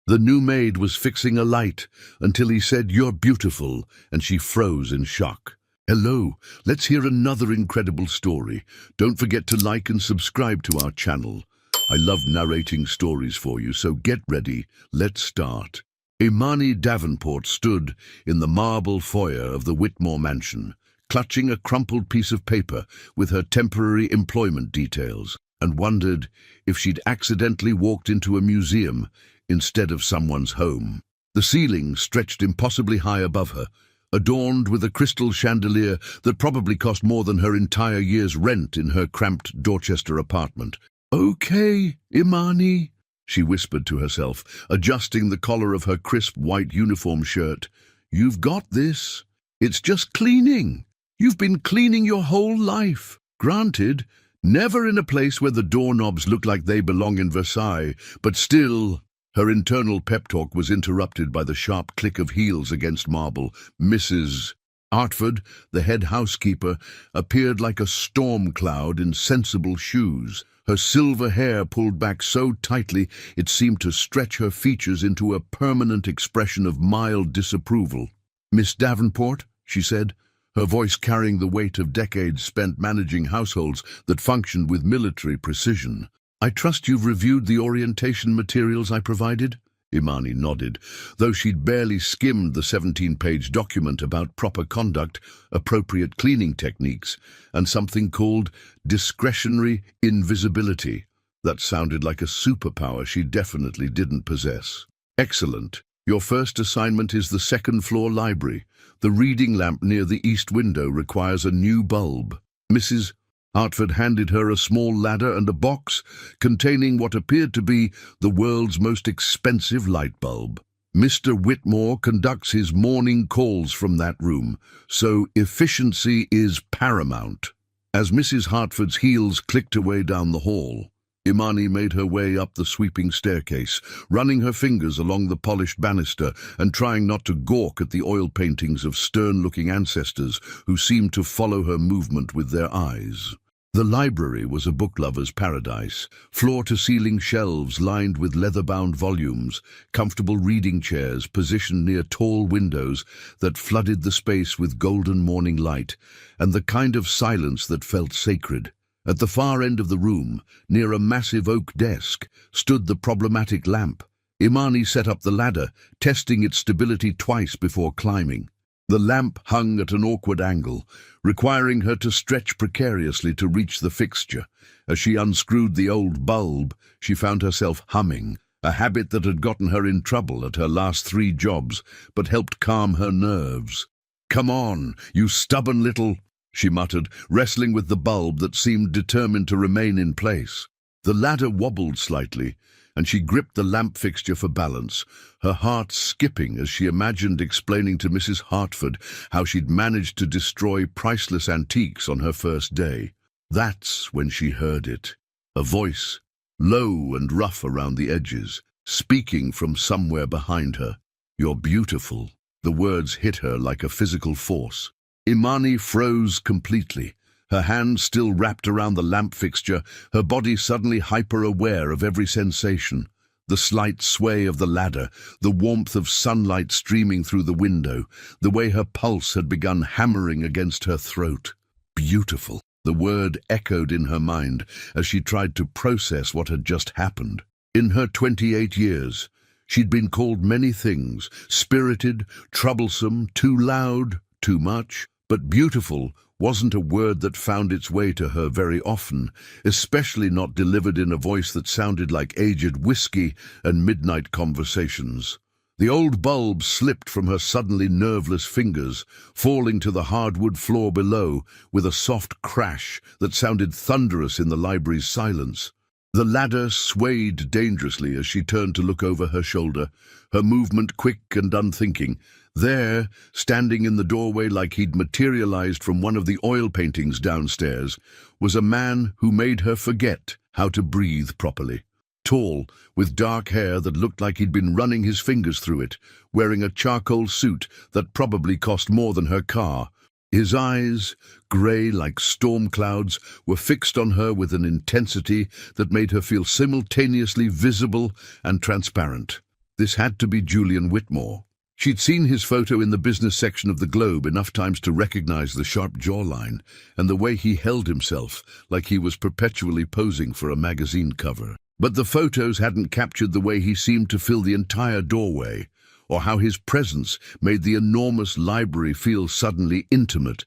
The new maid was fixing a light until he said, "You're beautiful," and she froze in shock. Hello, let's hear another incredible story. Don't forget to like and subscribe to our channel. I love narrating stories for you, so get ready. Let's start. Imani Davenport stood in the marble foyer of the Whitmore mansion, clutching a crumpled piece of paper with her temporary employment details, and wondered if she'd accidentally walked into a museum instead of someone's home. The ceiling stretched impossibly high above her, adorned with a crystal chandelier that probably cost more than her entire year's rent in her cramped Dorchester apartment. "Okay, Imani," she whispered to herself, adjusting the collar of her crisp white uniform shirt. "You've got this. It's just cleaning. You've been cleaning your whole life. Granted, never in a place where the doorknobs look like they belong in Versailles, but still." Her internal pep talk was interrupted by the sharp click of heels against marble. Mrs. Artford, the head housekeeper, appeared like a storm cloud in sensible shoes. Her silver hair pulled back so tightly it seemed to stretch her features into a permanent expression of mild disapproval. "Miss Davenport," she said, her voice carrying the weight of decades spent managing households that functioned with military precision. "I trust you've reviewed the orientation materials I provided?" Imani nodded, though she'd barely skimmed the 17-page document about proper conduct, appropriate cleaning techniques, and something called discretionary invisibility. That sounded like a superpower she definitely didn't possess. "Excellent. Your first assignment is the second-floor library. The reading lamp near the east window requires a new bulb." Mrs. Hartford handed her a small ladder and a box containing what appeared to be the world's most expensive light bulb. "Mr. Whitmore conducts his morning calls from that room, so efficiency is paramount." As Mrs. Hartford's heels clicked away down the hall, Imani made her way up the sweeping staircase, running her fingers along the polished banister and trying not to gawk at the oil paintings of stern-looking ancestors who seemed to follow her movement with their eyes. The library was a book lover's paradise, floor-to-ceiling shelves lined with leather-bound volumes, comfortable reading chairs positioned near tall windows that flooded the space with golden morning light, and the kind of silence that felt sacred. At the far end of the room, near a massive oak desk, stood the problematic lamp. Imani set up the ladder, testing its stability twice before climbing. The lamp hung at an awkward angle, requiring her to stretch precariously to reach the fixture. As she unscrewed the old bulb, she found herself humming, a habit that had gotten her in trouble at her last 3 jobs, but helped calm her nerves. "Come on, you stubborn little—" she muttered, wrestling with the bulb that seemed determined to remain in place. The ladder wobbled slightly, and she gripped the lamp fixture for balance, her heart skipping as she imagined explaining to Mrs. Hartford how she'd managed to destroy priceless antiques on her first day. That's when she heard it. A voice, low and rough around the edges, speaking from somewhere behind her. "You're beautiful." The words hit her like a physical force. Imani froze completely, her hands still wrapped around the lamp fixture, her body suddenly hyper-aware of every sensation. The slight sway of the ladder, the warmth of sunlight streaming through the window, the way her pulse had begun hammering against her throat. Beautiful. The word echoed in her mind as she tried to process what had just happened. In her 28 years, she'd been called many things: spirited, troublesome, too loud, too much. But beautiful wasn't a word that found its way to her very often, especially not delivered in a voice that sounded like aged whiskey and midnight conversations. The old bulb slipped from her suddenly nerveless fingers, falling to the hardwood floor below with a soft crash that sounded thunderous in the library's silence. The ladder swayed dangerously as she turned to look over her shoulder, her movement quick and unthinking. There, standing in the doorway like he'd materialized from one of the oil paintings downstairs, was a man who made her forget how to breathe properly. Tall, with dark hair that looked like he'd been running his fingers through it, wearing a charcoal suit that probably cost more than her car. His eyes, grey like storm clouds, were fixed on her with an intensity that made her feel simultaneously visible and transparent. This had to be Julian Whitmore. She'd seen his photo in the business section of the Globe enough times to recognize the sharp jawline and the way he held himself like he was perpetually posing for a magazine cover. But the photos hadn't captured the way he seemed to fill the entire doorway, or how his presence made the enormous library feel suddenly intimate.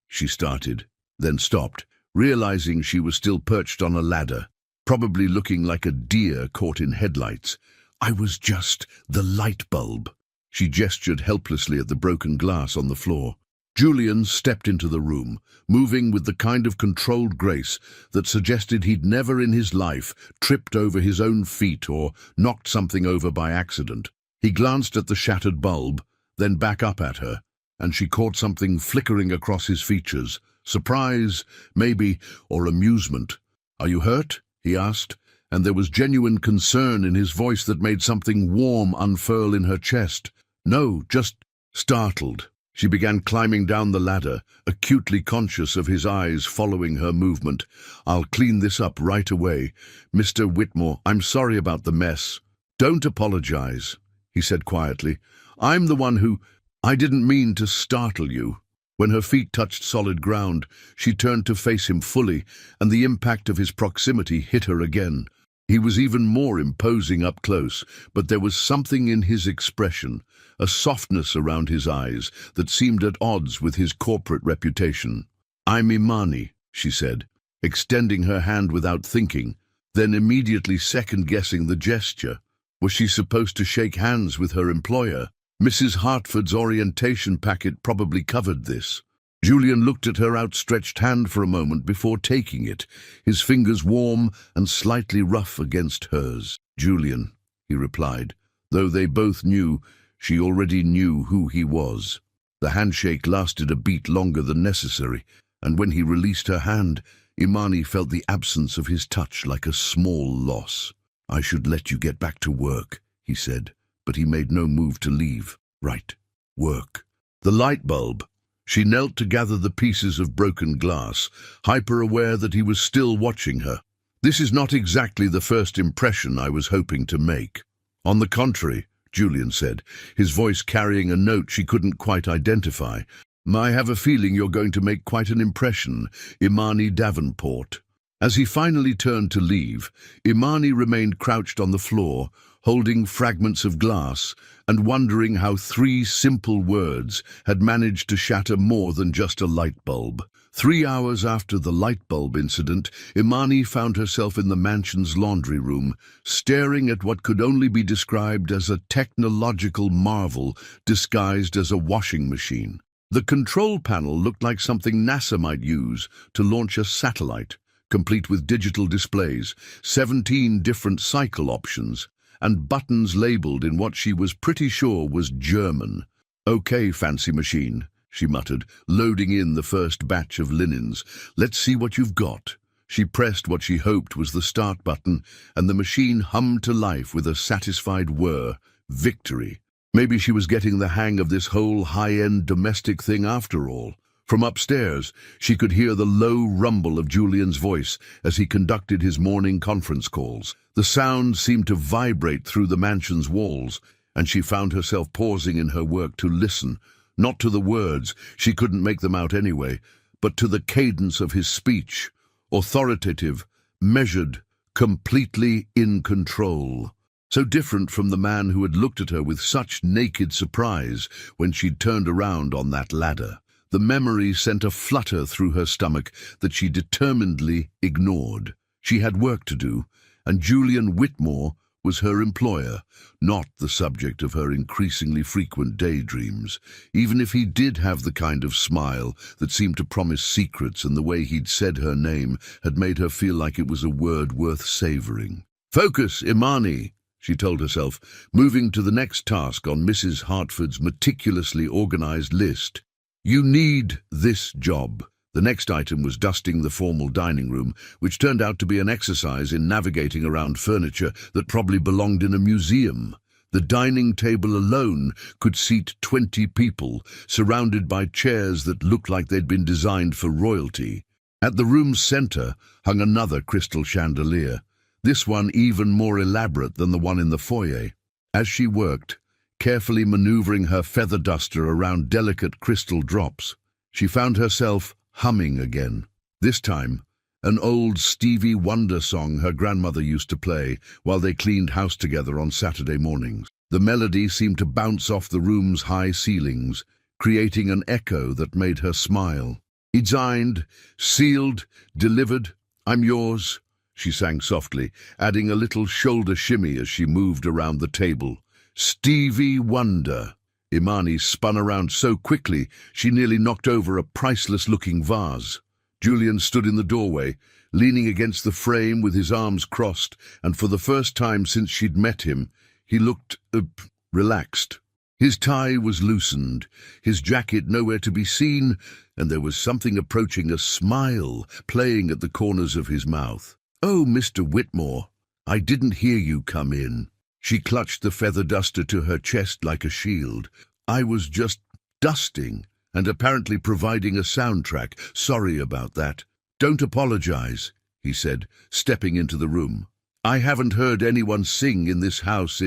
She started, then stopped, realizing she was still perched on a ladder, probably looking like a deer caught in headlights. I was just the light bulb. She gestured helplessly at the broken glass on the floor. Julian stepped into the room, moving with the kind of controlled grace that suggested he'd never in his life tripped over his own feet or knocked something over by accident. He glanced at the shattered bulb, then back up at her, and she caught something flickering across his features. Surprise, maybe, or amusement. "Are you hurt?" he asked, and there was genuine concern in his voice that made something warm unfurl in her chest. "No, just startled." She began climbing down the ladder, acutely conscious of his eyes following her movement. "I'll clean this up right away. Mr. Whitmore, I'm sorry about the mess." "Don't apologize," he said quietly. "I'm the one who... I didn't mean to startle you." When her feet touched solid ground, she turned to face him fully, and the impact of his proximity hit her again. He was even more imposing up close, but there was something in his expression, a softness around his eyes that seemed at odds with his corporate reputation. "I'm Imani," she said, extending her hand without thinking, then immediately second-guessing the gesture. Was she supposed to shake hands with her employer? Mrs. Hartford's orientation packet probably covered this. Julian looked at her outstretched hand for a moment before taking it, his fingers warm and slightly rough against hers. "Julian," he replied, though they both knew she already knew who he was. The handshake lasted a beat longer than necessary, and when he released her hand, Imani felt the absence of his touch like a small loss. "I should let you get back to work," he said, but he made no move to leave. "Right, work." The light bulb. She knelt to gather the pieces of broken glass, hyper-aware that he was still watching her. "This is not exactly the first impression I was hoping to make." "On the contrary," Julian said, his voice carrying a note she couldn't quite identify. "I have a feeling you're going to make quite an impression, Imani Davenport." As he finally turned to leave, Imani remained crouched on the floor, holding fragments of glass and wondering how 3 simple words had managed to shatter more than just a light bulb. 3 hours after the light bulb incident, Imani found herself in the mansion's laundry room, staring at what could only be described as a technological marvel disguised as a washing machine. The control panel looked like something NASA might use to launch a satellite, complete with digital displays, 17 different cycle options, and buttons labeled in what she was pretty sure was German. "Okay, fancy machine," she muttered, loading in the first batch of linens. "Let's see what you've got." She pressed what she hoped was the start button, and the machine hummed to life with a satisfied whir. Victory. Maybe she was getting the hang of this whole high-end domestic thing after all. From upstairs, she could hear the low rumble of Julian's voice as he conducted his morning conference calls. The sound seemed to vibrate through the mansion's walls, and she found herself pausing in her work to listen, not to the words, she couldn't make them out anyway, but to the cadence of his speech, authoritative, measured, completely in control. So different from the man who had looked at her with such naked surprise when she'd turned around on that ladder. The memory sent a flutter through her stomach that she determinedly ignored. She had work to do, and Julian Whitmore was her employer, not the subject of her increasingly frequent daydreams, even if he did have the kind of smile that seemed to promise secrets, and the way he'd said her name had made her feel like it was a word worth savoring. "Focus, Imani," she told herself, moving to the next task on Mrs. Hartford's meticulously organized list. "You need this job." The next item was dusting the formal dining room, which turned out to be an exercise in navigating around furniture that probably belonged in a museum. The dining table alone could seat 20 people, surrounded by chairs that looked like they'd been designed for royalty. At the room's center hung another crystal chandelier, this one even more elaborate than the one in the foyer. As she worked, carefully maneuvering her feather duster around delicate crystal drops, she found herself humming again. This time, an old Stevie Wonder song her grandmother used to play while they cleaned house together on Saturday mornings. The melody seemed to bounce off the room's high ceilings, creating an echo that made her smile. "Signed, sealed, delivered, I'm yours," she sang softly, adding a little shoulder shimmy as she moved around the table. "Stevie Wonder." Imani spun around so quickly she nearly knocked over a priceless-looking vase. Julian stood in the doorway, leaning against the frame with his arms crossed, and for the first time since she'd met him, he looked relaxed. His tie was loosened, his jacket nowhere to be seen, and there was something approaching a smile playing at the corners of his mouth. "Oh, Mr. Whitmore, I didn't hear you come in." She clutched the feather duster to her chest like a shield. "I was just dusting and apparently providing a soundtrack. Sorry about that." "Don't apologize," he said, stepping into the room. "I haven't heard anyone sing in this house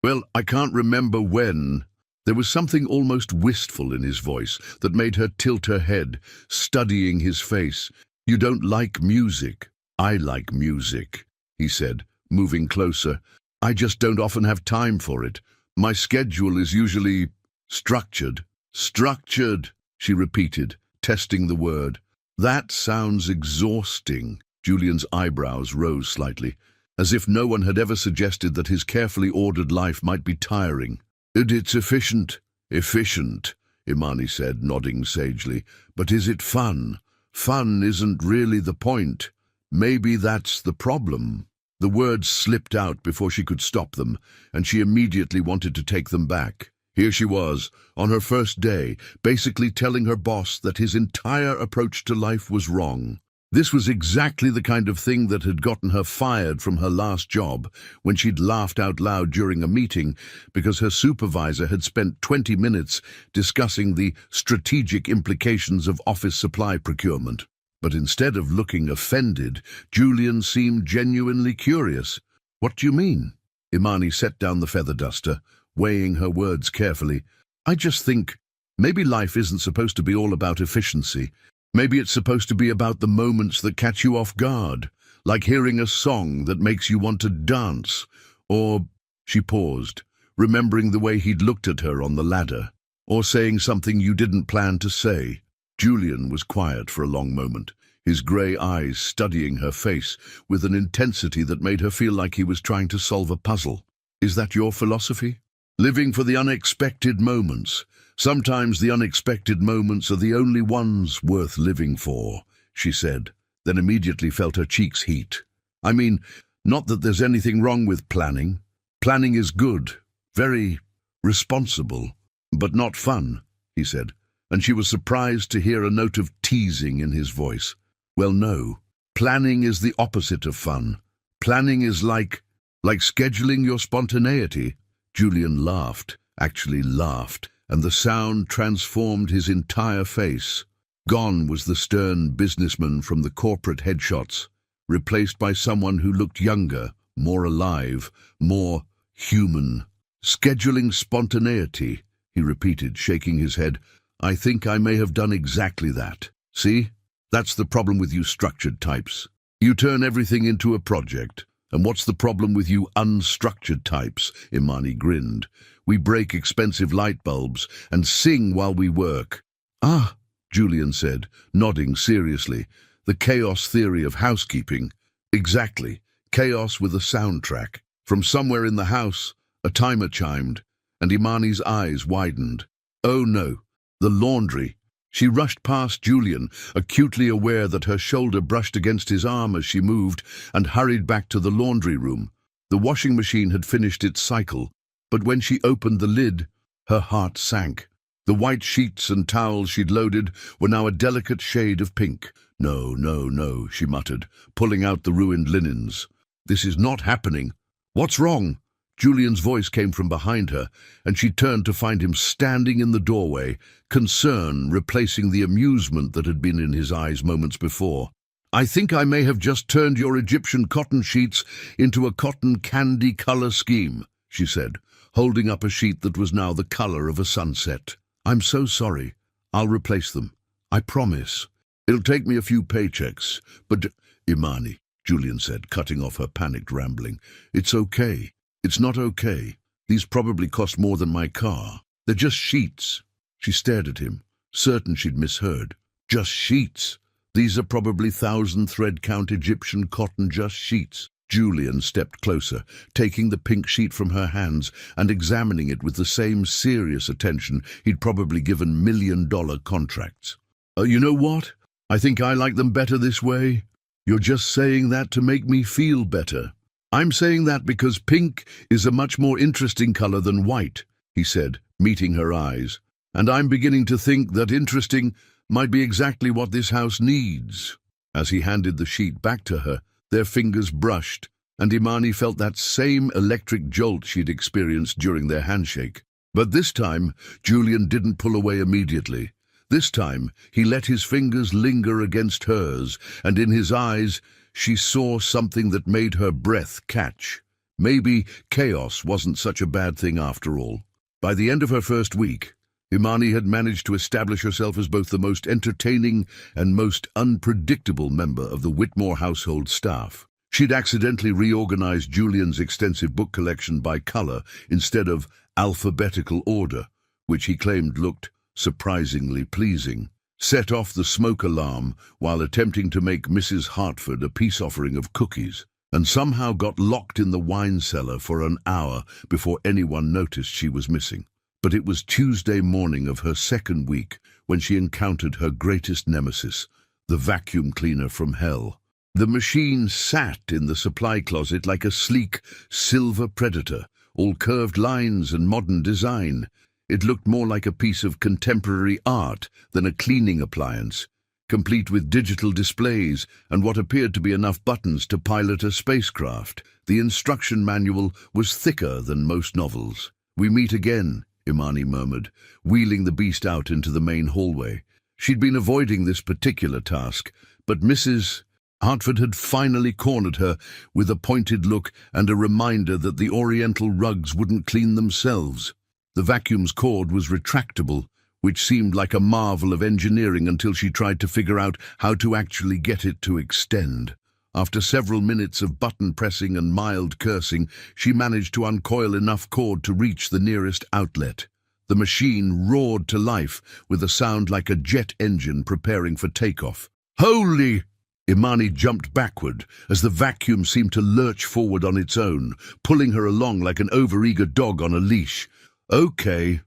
well, I can't remember when." There was something almost wistful in his voice that made her tilt her head, studying his face. "You don't like music." "I like music," he said, moving closer. "I just don't often have time for it. My schedule is usually structured." "Structured," she repeated, testing the word. "That sounds exhausting." Julian's eyebrows rose slightly, as if no one had ever suggested that his carefully ordered life might be tiring. "It's efficient." "Efficient," Imani said, nodding sagely. "But is it fun? Fun isn't really the point. Maybe that's the problem." The words slipped out before she could stop them, and she immediately wanted to take them back. Here she was, on her first day, basically telling her boss that his entire approach to life was wrong. This was exactly the kind of thing that had gotten her fired from her last job, when she'd laughed out loud during a meeting because her supervisor had spent 20 minutes discussing the strategic implications of office supply procurement. But instead of looking offended, Julian seemed genuinely curious. "What do you mean?" Imani set down the feather duster, weighing her words carefully. "I just think maybe life isn't supposed to be all about efficiency. Maybe it's supposed to be about the moments that catch you off guard, like hearing a song that makes you want to dance, or—" She paused, remembering the way he'd looked at her on the ladder, "or saying something you didn't plan to say." Julian was quiet for a long moment, his grey eyes studying her face with an intensity that made her feel like he was trying to solve a puzzle. "Is that your philosophy?" "Living for the unexpected moments. Sometimes the unexpected moments are the only ones worth living for," she said, then immediately felt her cheeks heat. "I mean, not that there's anything wrong with planning. Planning is good, very responsible, but not fun," he said, and she was surprised to hear a note of teasing in his voice. "Well, no. Planning is the opposite of fun. Planning is like scheduling your spontaneity." Julian laughed, actually laughed, and the sound transformed his entire face. Gone was the stern businessman from the corporate headshots, replaced by someone who looked younger, more alive, more human. "Scheduling spontaneity," he repeated, shaking his head. "I think I may have done exactly that. See? That's the problem with you structured types. You turn everything into a project. And what's the problem with you unstructured types?" Imani grinned. "We break expensive light bulbs and sing while we work." "Ah," Julian said, nodding seriously. "The chaos theory of housekeeping." "Exactly. Chaos with a soundtrack." From somewhere in the house, a timer chimed, and Imani's eyes widened. "Oh no, the laundry." She rushed past Julian, acutely aware that her shoulder brushed against his arm as she moved, and hurried back to the laundry room. The washing machine had finished its cycle, but when she opened the lid, her heart sank. The white sheets and towels she'd loaded were now a delicate shade of pink. "No, no, no," she muttered, pulling out the ruined linens. "This is not happening. What's wrong?" Julian's voice came from behind her, and she turned to find him standing in the doorway, concern replacing the amusement that had been in his eyes moments before. "I think I may have just turned your Egyptian cotton sheets into a cotton candy color scheme," she said, holding up a sheet that was now the color of a sunset. "I'm so sorry. I'll replace them. I promise. It'll take me a few paychecks, but—" "Imani," Julian said, cutting off her panicked rambling. "It's okay. It's not okay. These probably cost more than my car. They're just sheets." She stared at him, certain she'd misheard. "Just sheets? These are probably 1,000-thread-count Egyptian cotton just sheets." Julian stepped closer, taking the pink sheet from her hands and examining it with the same serious attention he'd probably given million-dollar contracts. You know what? I think I like them better this way." "You're just saying that to make me feel better." "I'm saying that because pink is a much more interesting color than white," he said, meeting her eyes. "And I'm beginning to think that interesting might be exactly what this house needs." As he handed the sheet back to her, their fingers brushed, and Imani felt that same electric jolt she'd experienced during their handshake. But this time, Julian didn't pull away immediately. This time, he let his fingers linger against hers, and in his eyes, she saw something that made her breath catch. Maybe chaos wasn't such a bad thing after all. By the end of her first week, Imani had managed to establish herself as both the most entertaining and most unpredictable member of the Whitmore household staff. She'd accidentally reorganized Julian's extensive book collection by color instead of alphabetical order, which he claimed looked surprisingly pleasing, set off the smoke alarm while attempting to make Mrs. Hartford a peace offering of cookies, and somehow got locked in the wine cellar for an hour before anyone noticed she was missing. But it was Tuesday morning of her second week when she encountered her greatest nemesis, the vacuum cleaner from hell. The machine sat in the supply closet like a sleek, silver predator, all curved lines and modern design. It looked more like a piece of contemporary art than a cleaning appliance, complete with digital displays and what appeared to be enough buttons to pilot a spacecraft. The instruction manual was thicker than most novels. "We meet again," Imani murmured, wheeling the beast out into the main hallway. She'd been avoiding this particular task, but Mrs. Hartford had finally cornered her with a pointed look and a reminder that the oriental rugs wouldn't clean themselves. The vacuum's cord was retractable, which seemed like a marvel of engineering until she tried to figure out how to actually get it to extend. After several minutes of button pressing and mild cursing, she managed to uncoil enough cord to reach the nearest outlet. The machine roared to life with a sound like a jet engine preparing for takeoff. "Holy!" Imani jumped backward as the vacuum seemed to lurch forward on its own, pulling her along like an overeager dog on a leash. Okay,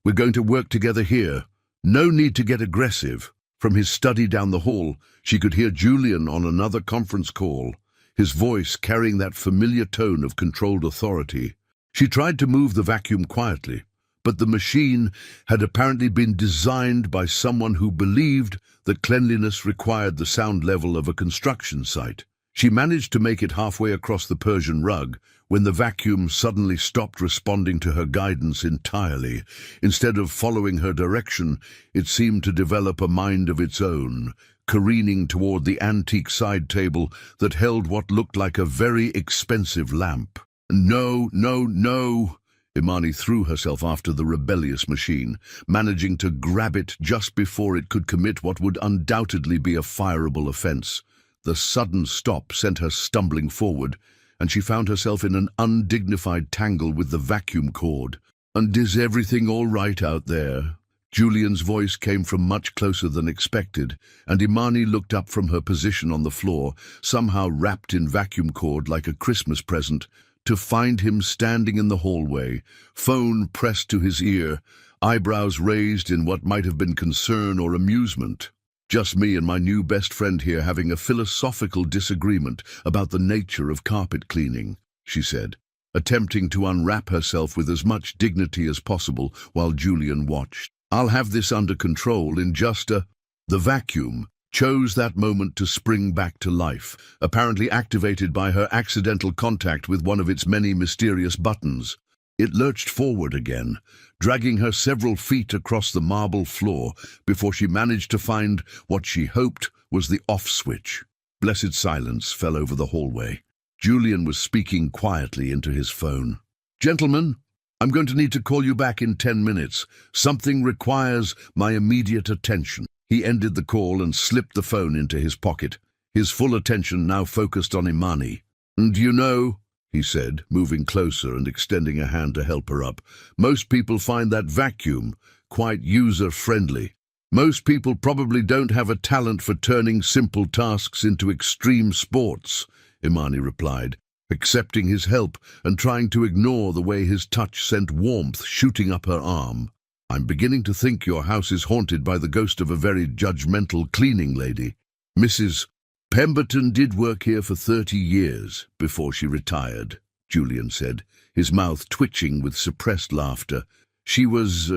we're going to work together here. No need to get aggressive." From his study down the hall, she could hear Julian on another conference call, his voice carrying that familiar tone of controlled authority. She tried to move the vacuum quietly, but the machine had apparently been designed by someone who believed that cleanliness required the sound level of a construction site. She managed to make it halfway across the Persian rug when the vacuum suddenly stopped responding to her guidance entirely. Instead of following her direction, it seemed to develop a mind of its own, careening toward the antique side table that held what looked like a very expensive lamp. No. Imani threw herself after the rebellious machine, managing to grab it just before it could commit what would undoubtedly be a fireable offense. The sudden stop sent her stumbling forward, and she found herself in an undignified tangle with the vacuum cord. "And is everything all right out there?" Julian's voice came from much closer than expected, and Imani looked up from her position on the floor, somehow wrapped in vacuum cord like a Christmas present, to find him standing in the hallway, phone pressed to his ear, eyebrows raised in what might have been concern or amusement. "Just me and my new best friend here having a philosophical disagreement about the nature of carpet cleaning," she said, attempting to unwrap herself with as much dignity as possible while Julian watched. "I'll have this under control in just a—" The vacuum chose that moment to spring back to life, apparently activated by her accidental contact with one of its many mysterious buttons. It lurched forward again, dragging her several feet across the marble floor before she managed to find what she hoped was the off switch. Blessed silence fell over the hallway. Julian was speaking quietly into his phone. Gentlemen, I'm going to need to call you back in 10 minutes. Something requires my immediate attention. He ended the call and slipped the phone into his pocket, his full attention now focused on Imani. "And you know," he said, moving closer and extending a hand to help her up, "most people find that vacuum quite user-friendly. Most people probably don't have a talent for turning simple tasks into extreme sports," Imani replied, accepting his help and trying to ignore the way his touch sent warmth shooting up her arm. "I'm beginning to think your house is haunted by the ghost of a very judgmental cleaning lady. Mrs. Pemberton did work here for 30 years before she retired," Julian said, his mouth twitching with suppressed laughter. "She was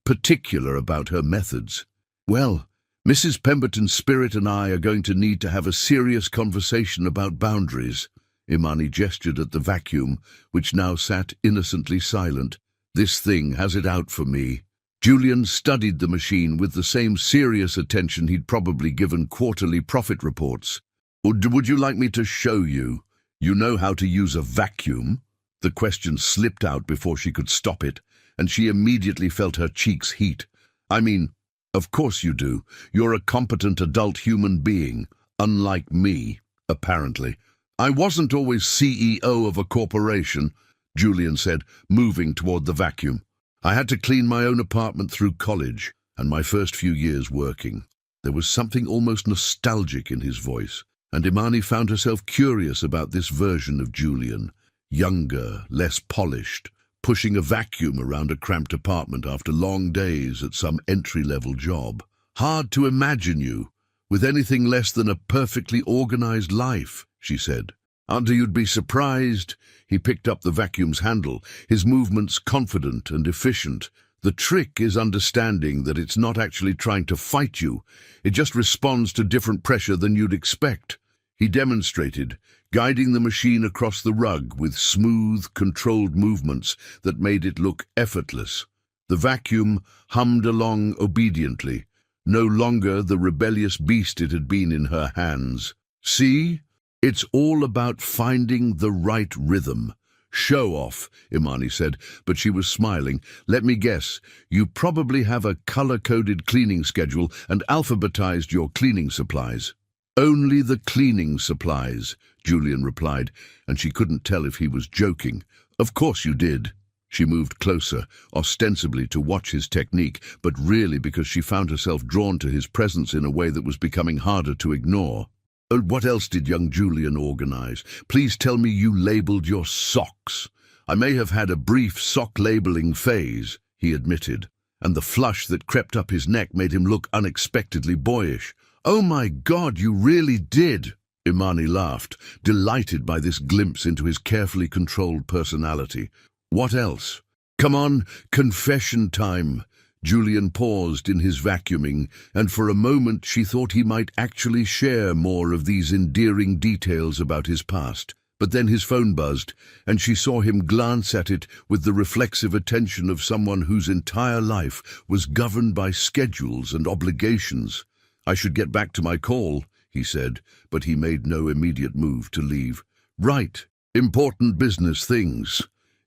particular about her methods. Well, Mrs. Pemberton's spirit and I are going to need to have a serious conversation about boundaries." Imani gestured at the vacuum, which now sat innocently silent. "This thing has it out for me." Julian studied the machine with the same serious attention he'd probably given quarterly profit reports. Would you like me to show you? You know how to use a vacuum?" The question slipped out before she could stop it, and she immediately felt her cheeks heat. "I mean, of course you do. You're a competent adult human being, unlike me, apparently." "I wasn't always CEO of a corporation," Julian said, moving toward the vacuum. "I had to clean my own apartment through college and my first few years working." There was something almost nostalgic in his voice, and Imani found herself curious about this version of Julian, younger, less polished, pushing a vacuum around a cramped apartment after long days at some entry-level job. "Hard to imagine you with anything less than a perfectly organized life," she said. "Until you'd be surprised." He picked up the vacuum's handle, his movements confident and efficient. "The trick is understanding that it's not actually trying to fight you. It just responds to different pressure than you'd expect." He demonstrated, guiding the machine across the rug with smooth, controlled movements that made it look effortless. The vacuum hummed along obediently, no longer the rebellious beast it had been in her hands. "See? It's all about finding the right rhythm." "Show off," Imani said, but she was smiling. "Let me guess, you probably have a color-coded cleaning schedule and alphabetized your cleaning supplies." "Only the cleaning supplies," Julian replied, and she couldn't tell if he was joking. "Of course you did." She moved closer, ostensibly to watch his technique, but really because she found herself drawn to his presence in a way that was becoming harder to ignore. "Oh, what else did young Julian organize? Please tell me you labeled your socks." "I may have had a brief sock labeling phase," he admitted, and the flush that crept up his neck made him look unexpectedly boyish. "Oh my God, you really did!" Imani laughed, delighted by this glimpse into his carefully controlled personality. "What else?" "Come on, confession time." Julian paused in his vacuuming, and for a moment she thought he might actually share more of these endearing details about his past. But then his phone buzzed, and she saw him glance at it with the reflexive attention of someone whose entire life was governed by schedules and obligations. "I should get back to my call," he said, but he made no immediate move to leave. "Right, important business things."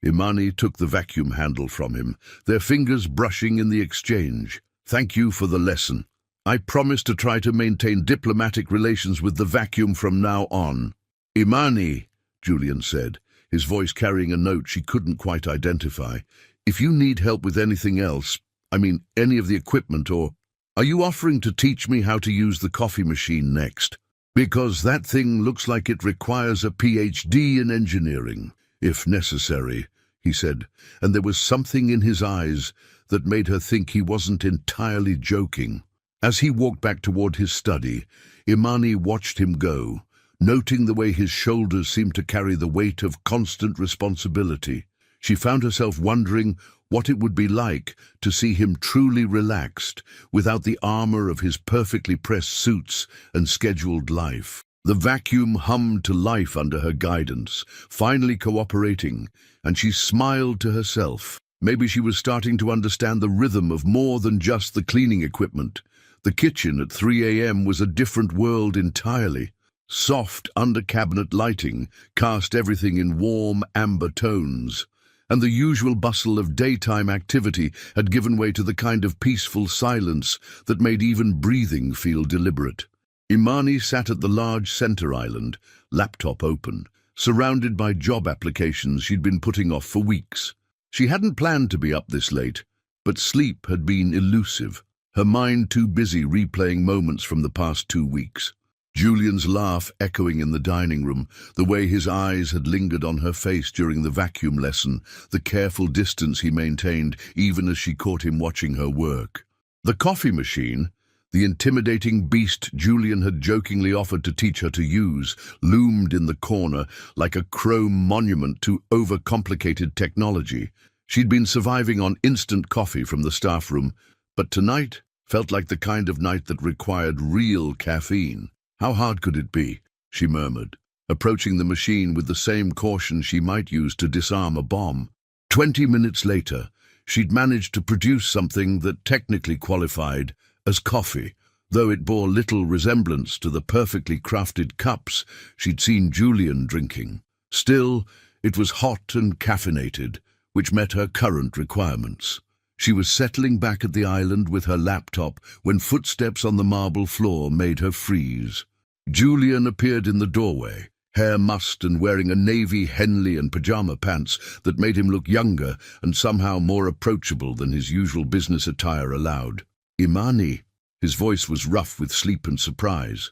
Imani took the vacuum handle from him, their fingers brushing in the exchange. "Thank you for the lesson. I promise to try to maintain diplomatic relations with the vacuum from now on." "Imani," Julian said, his voice carrying a note she couldn't quite identify, "if you need help with anything else, any of the equipment, or are you offering to teach me how to use the coffee machine next? Because that thing looks like it requires a PhD in engineering. If necessary," he said, and there was something in his eyes that made her think he wasn't entirely joking. As he walked back toward his study, Imani watched him go, noting the way his shoulders seemed to carry the weight of constant responsibility. She found herself wondering what it would be like to see him truly relaxed, without the armor of his perfectly pressed suits and scheduled life. The vacuum hummed to life under her guidance, finally cooperating, and she smiled to herself. Maybe she was starting to understand the rhythm of more than just the cleaning equipment. The kitchen at 3 a.m. was a different world entirely. Soft under-cabinet lighting cast everything in warm amber tones, and the usual bustle of daytime activity had given way to the kind of peaceful silence that made even breathing feel deliberate. Imani sat at the large center island, laptop open, surrounded by job applications she'd been putting off for weeks. She hadn't planned to be up this late, but sleep had been elusive, her mind too busy replaying moments from the past 2 weeks. Julian's laugh echoing in the dining room, the way his eyes had lingered on her face during the vacuum lesson, the careful distance he maintained even as she caught him watching her work. The coffee machine, the intimidating beast Julian had jokingly offered to teach her to use, loomed in the corner like a chrome monument to overcomplicated technology. She'd been surviving on instant coffee from the staff room, but tonight felt like the kind of night that required real caffeine. How hard could it be, she murmured, approaching the machine with the same caution she might use to disarm a bomb. 20 minutes later, she'd managed to produce something that technically qualified as coffee, though it bore little resemblance to the perfectly crafted cups she'd seen Julian drinking. Still, it was hot and caffeinated, which met her current requirements. She was settling back at the island with her laptop when footsteps on the marble floor made her freeze. Julian appeared in the doorway, hair mussed and wearing a navy Henley and pajama pants that made him look younger and somehow more approachable than his usual business attire allowed. "Imani." His voice was rough with sleep and surprise.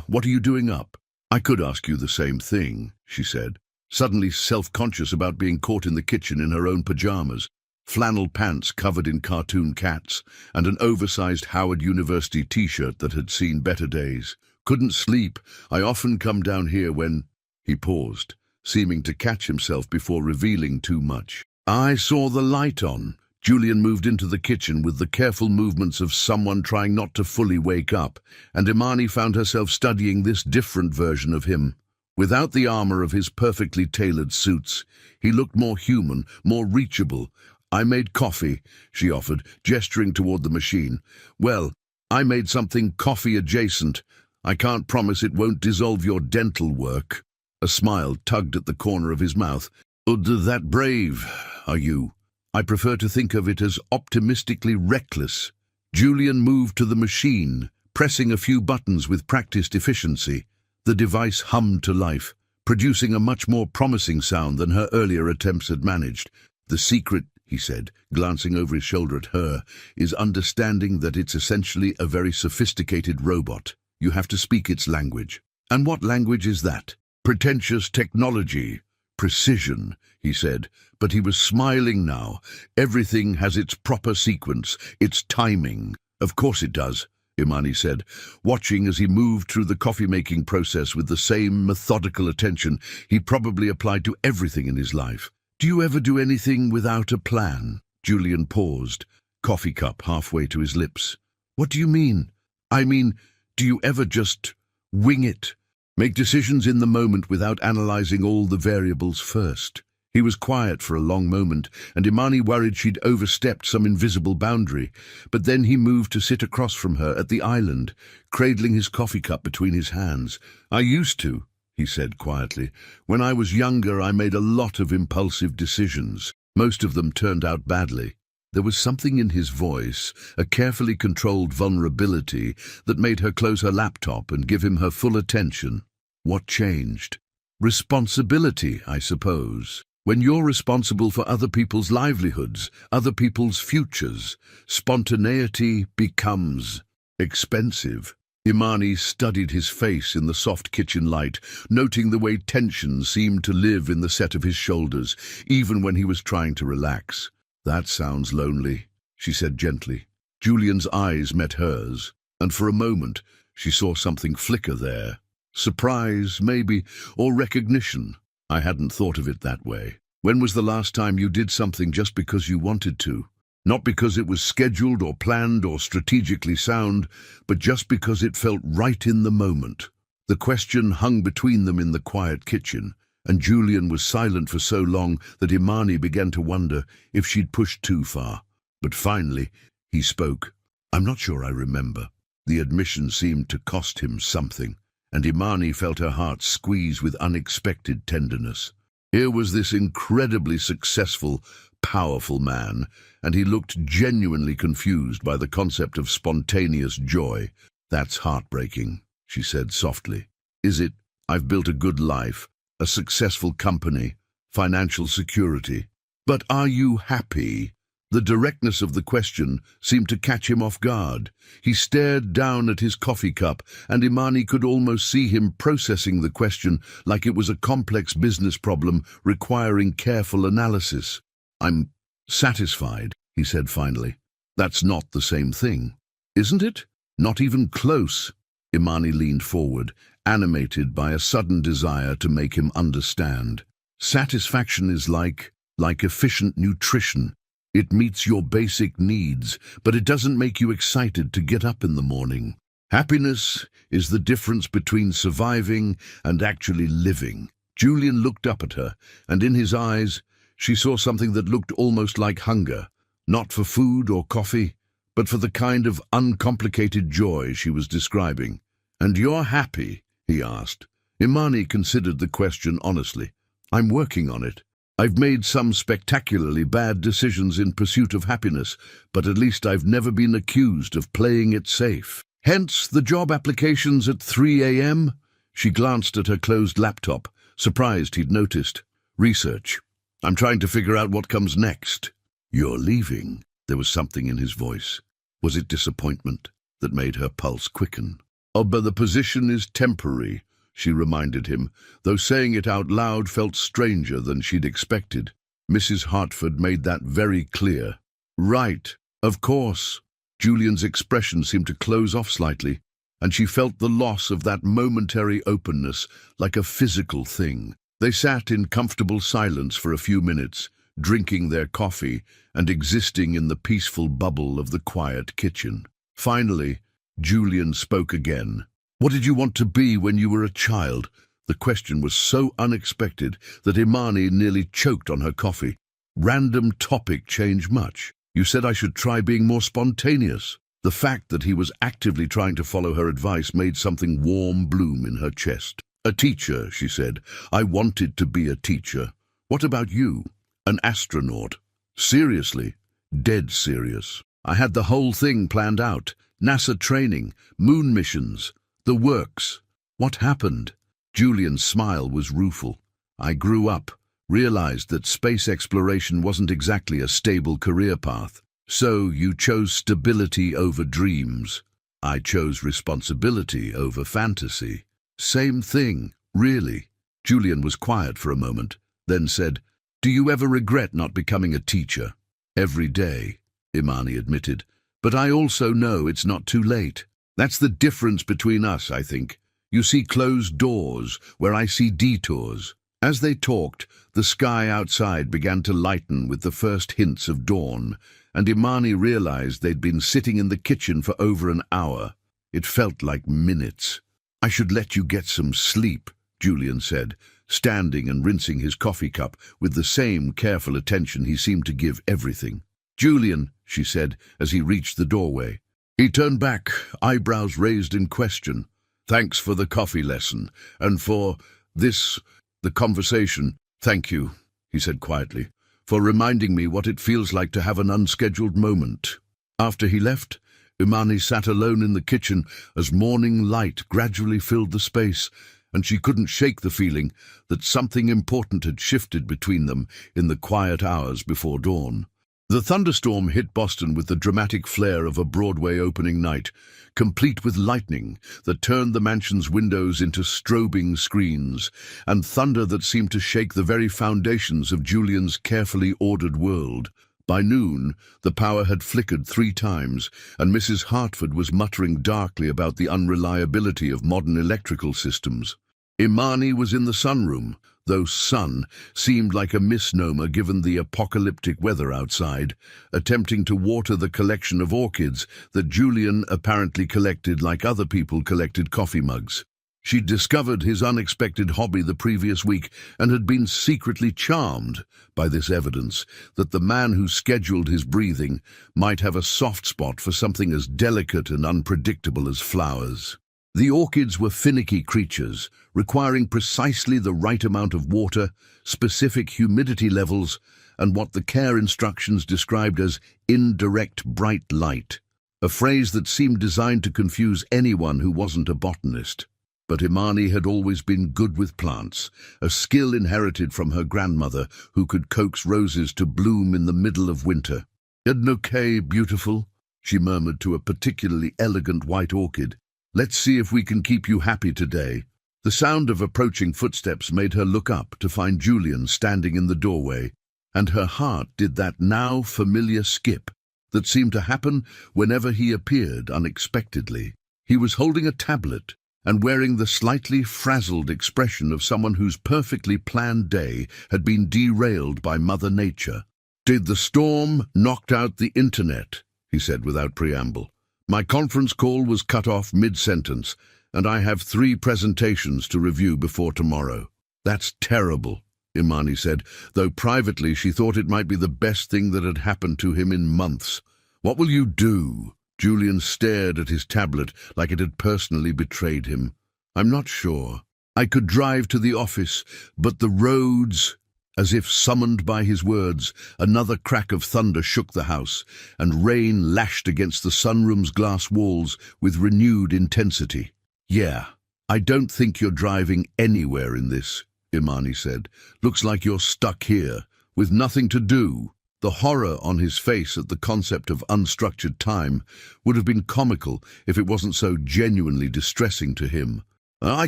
What are you doing up?" "I could ask you the same thing," she said, suddenly self-conscious about being caught in the kitchen in her own pajamas. Flannel pants covered in cartoon cats, and an oversized Howard University t-shirt that had seen better days. "Couldn't sleep. I often come down here when—" He paused, seeming to catch himself before revealing too much. "I saw the light on." Julian moved into the kitchen with the careful movements of someone trying not to fully wake up, and Imani found herself studying this different version of him. Without the armor of his perfectly tailored suits, he looked more human, more reachable. "I made coffee," she offered, gesturing toward the machine. "Well, I made something coffee-adjacent. I can't promise it won't dissolve your dental work." A smile tugged at the corner of his mouth. "That brave, are you?" "I prefer to think of it as optimistically reckless." Julian moved to the machine, pressing a few buttons with practiced efficiency. The device hummed to life, producing a much more promising sound than her earlier attempts had managed. "The secret," he said, glancing over his shoulder at her, "is understanding that it's essentially a very sophisticated robot. You have to speak its language." "And what language is that?" "Pretentious technology. Precision," he said, but he was smiling now. "Everything has its proper sequence, its timing." "Of course it does," Imani said, watching as he moved through the coffee-making process with the same methodical attention he'd probably applied to everything in his life. "Do you ever do anything without a plan?" Julian paused, coffee cup halfway to his lips. "What do you mean?" "I mean, do you ever just wing it? Make decisions in the moment without analyzing all the variables first?" He was quiet for a long moment, and Imani worried she'd overstepped some invisible boundary, but then he moved to sit across from her at the island, cradling his coffee cup between his hands. "I used to," he said quietly. "When I was younger, I made a lot of impulsive decisions. Most of them turned out badly." There was something in his voice, a carefully controlled vulnerability, that made her close her laptop and give him her full attention. "What changed?" "Responsibility, I suppose. When you're responsible for other people's livelihoods, other people's futures, spontaneity becomes expensive." Imani studied his face in the soft kitchen light, noting the way tension seemed to live in the set of his shoulders, even when he was trying to relax. "That sounds lonely," she said gently. Julian's eyes met hers, and for a moment she saw something flicker there. Surprise, maybe, or recognition. "I hadn't thought of it that way. When was the last time you did something just because you wanted to? Not because it was scheduled or planned or strategically sound, but just because it felt right in the moment?" The question hung between them in the quiet kitchen, and Julian was silent for so long that Imani began to wonder if she'd pushed too far. But finally, he spoke. "I'm not sure I remember." The admission seemed to cost him something, and Imani felt her heart squeeze with unexpected tenderness. Here was this incredibly successful, powerful man, and he looked genuinely confused by the concept of spontaneous joy. "That's heartbreaking," she said softly. "Is it? I've built a good life, a successful company, financial security. But are you happy?" The directness of the question seemed to catch him off guard. He stared down at his coffee cup, and Imani could almost see him processing the question like it was a complex business problem requiring careful analysis. "I'm satisfied," he said finally. "That's not the same thing, isn't it? Not even close." Imani leaned forward, animated by a sudden desire to make him understand. "Satisfaction is like efficient nutrition. It meets your basic needs, but it doesn't make you excited to get up in the morning. Happiness is the difference between surviving and actually living." Julian looked up at her, and in his eyes she saw something that looked almost like hunger, not for food or coffee, but for the kind of uncomplicated joy she was describing. "And you're happy?" he asked. Imani considered the question honestly. "I'm working on it. I've made some spectacularly bad decisions in pursuit of happiness, but at least I've never been accused of playing it safe." "Hence the job applications at 3 a.m.? She glanced at her closed laptop, surprised he'd noticed. "Research. I'm trying to figure out what comes next." "You're leaving?" There was something in his voice. Was it disappointment that made her pulse quicken? "Oh, but the position is temporary," she reminded him, though saying it out loud felt stranger than she'd expected. Mrs. Hartford made that very clear. "Right, of course." Julian's expression seemed to close off slightly, and she felt the loss of that momentary openness like a physical thing. They sat in comfortable silence for a few minutes, drinking their coffee and existing in the peaceful bubble of the quiet kitchen. Finally, Julian spoke again. "What did you want to be when you were a child?" The question was so unexpected that Imani nearly choked on her coffee. "Random topic change much? You said I should try being more spontaneous." The fact that he was actively trying to follow her advice made something warm bloom in her chest. "A teacher," she said. "I wanted to be a teacher. What about you?" "An astronaut." "Seriously?" "Dead serious. I had the whole thing planned out. NASA training, moon missions. The works." "What happened?" Julian's smile was rueful. "I grew up, realized that space exploration wasn't exactly a stable career path. So you chose stability over dreams. I chose responsibility over fantasy." "Same thing, really." Julian was quiet for a moment, then said, "Do you ever regret not becoming a teacher?" "Every day," Imani admitted. "But I also know it's not too late. That's the difference between us, I think. You see closed doors, where I see detours." As they talked, the sky outside began to lighten with the first hints of dawn, and Imani realized they'd been sitting in the kitchen for over an hour. It felt like minutes. "I should let you get some sleep," Julian said, standing and rinsing his coffee cup with the same careful attention he seemed to give everything. "Julian," she said as he reached the doorway. He turned back, eyebrows raised in question. "Thanks for the coffee lesson, and for the conversation. Thank you," he said quietly, "for reminding me what it feels like to have an unscheduled moment." After he left, Imani sat alone in the kitchen as morning light gradually filled the space, and she couldn't shake the feeling that something important had shifted between them in the quiet hours before dawn. The thunderstorm hit Boston with the dramatic flair of a Broadway opening night, complete with lightning that turned the mansion's windows into strobing screens, and thunder that seemed to shake the very foundations of Julian's carefully ordered world. By noon, the power had flickered 3 times, and Mrs. Hartford was muttering darkly about the unreliability of modern electrical systems. Imani was in the sunroom, though sun seemed like a misnomer given the apocalyptic weather outside, attempting to water the collection of orchids that Julian apparently collected like other people collected coffee mugs. She'd discovered his unexpected hobby the previous week and had been secretly charmed by this evidence that the man who scheduled his breathing might have a soft spot for something as delicate and unpredictable as flowers. The orchids were finicky creatures, requiring precisely the right amount of water, specific humidity levels, and what the care instructions described as indirect bright light, a phrase that seemed designed to confuse anyone who wasn't a botanist. But Imani had always been good with plants, a skill inherited from her grandmother who could coax roses to bloom in the middle of winter. "Okay, beautiful," she murmured to a particularly elegant white orchid. "Let's see if we can keep you happy today." The sound of approaching footsteps made her look up to find Julian standing in the doorway, and her heart did that now familiar skip that seemed to happen whenever he appeared unexpectedly. He was holding a tablet and wearing the slightly frazzled expression of someone whose perfectly planned day had been derailed by Mother Nature. "Did the storm knock out the internet?" he said without preamble. "My conference call was cut off mid-sentence, and I have 3 presentations to review before tomorrow." "That's terrible," Imani said, though privately she thought it might be the best thing that had happened to him in months. "What will you do?" Julian stared at his tablet like it had personally betrayed him. "I'm not sure. I could drive to the office, but the roads—" As if summoned by his words, another crack of thunder shook the house, and rain lashed against the sunroom's glass walls with renewed intensity. "Yeah, I don't think you're driving anywhere in this," Imani said. "Looks like you're stuck here, with nothing to do." The horror on his face at the concept of unstructured time would have been comical if it wasn't so genuinely distressing to him. "I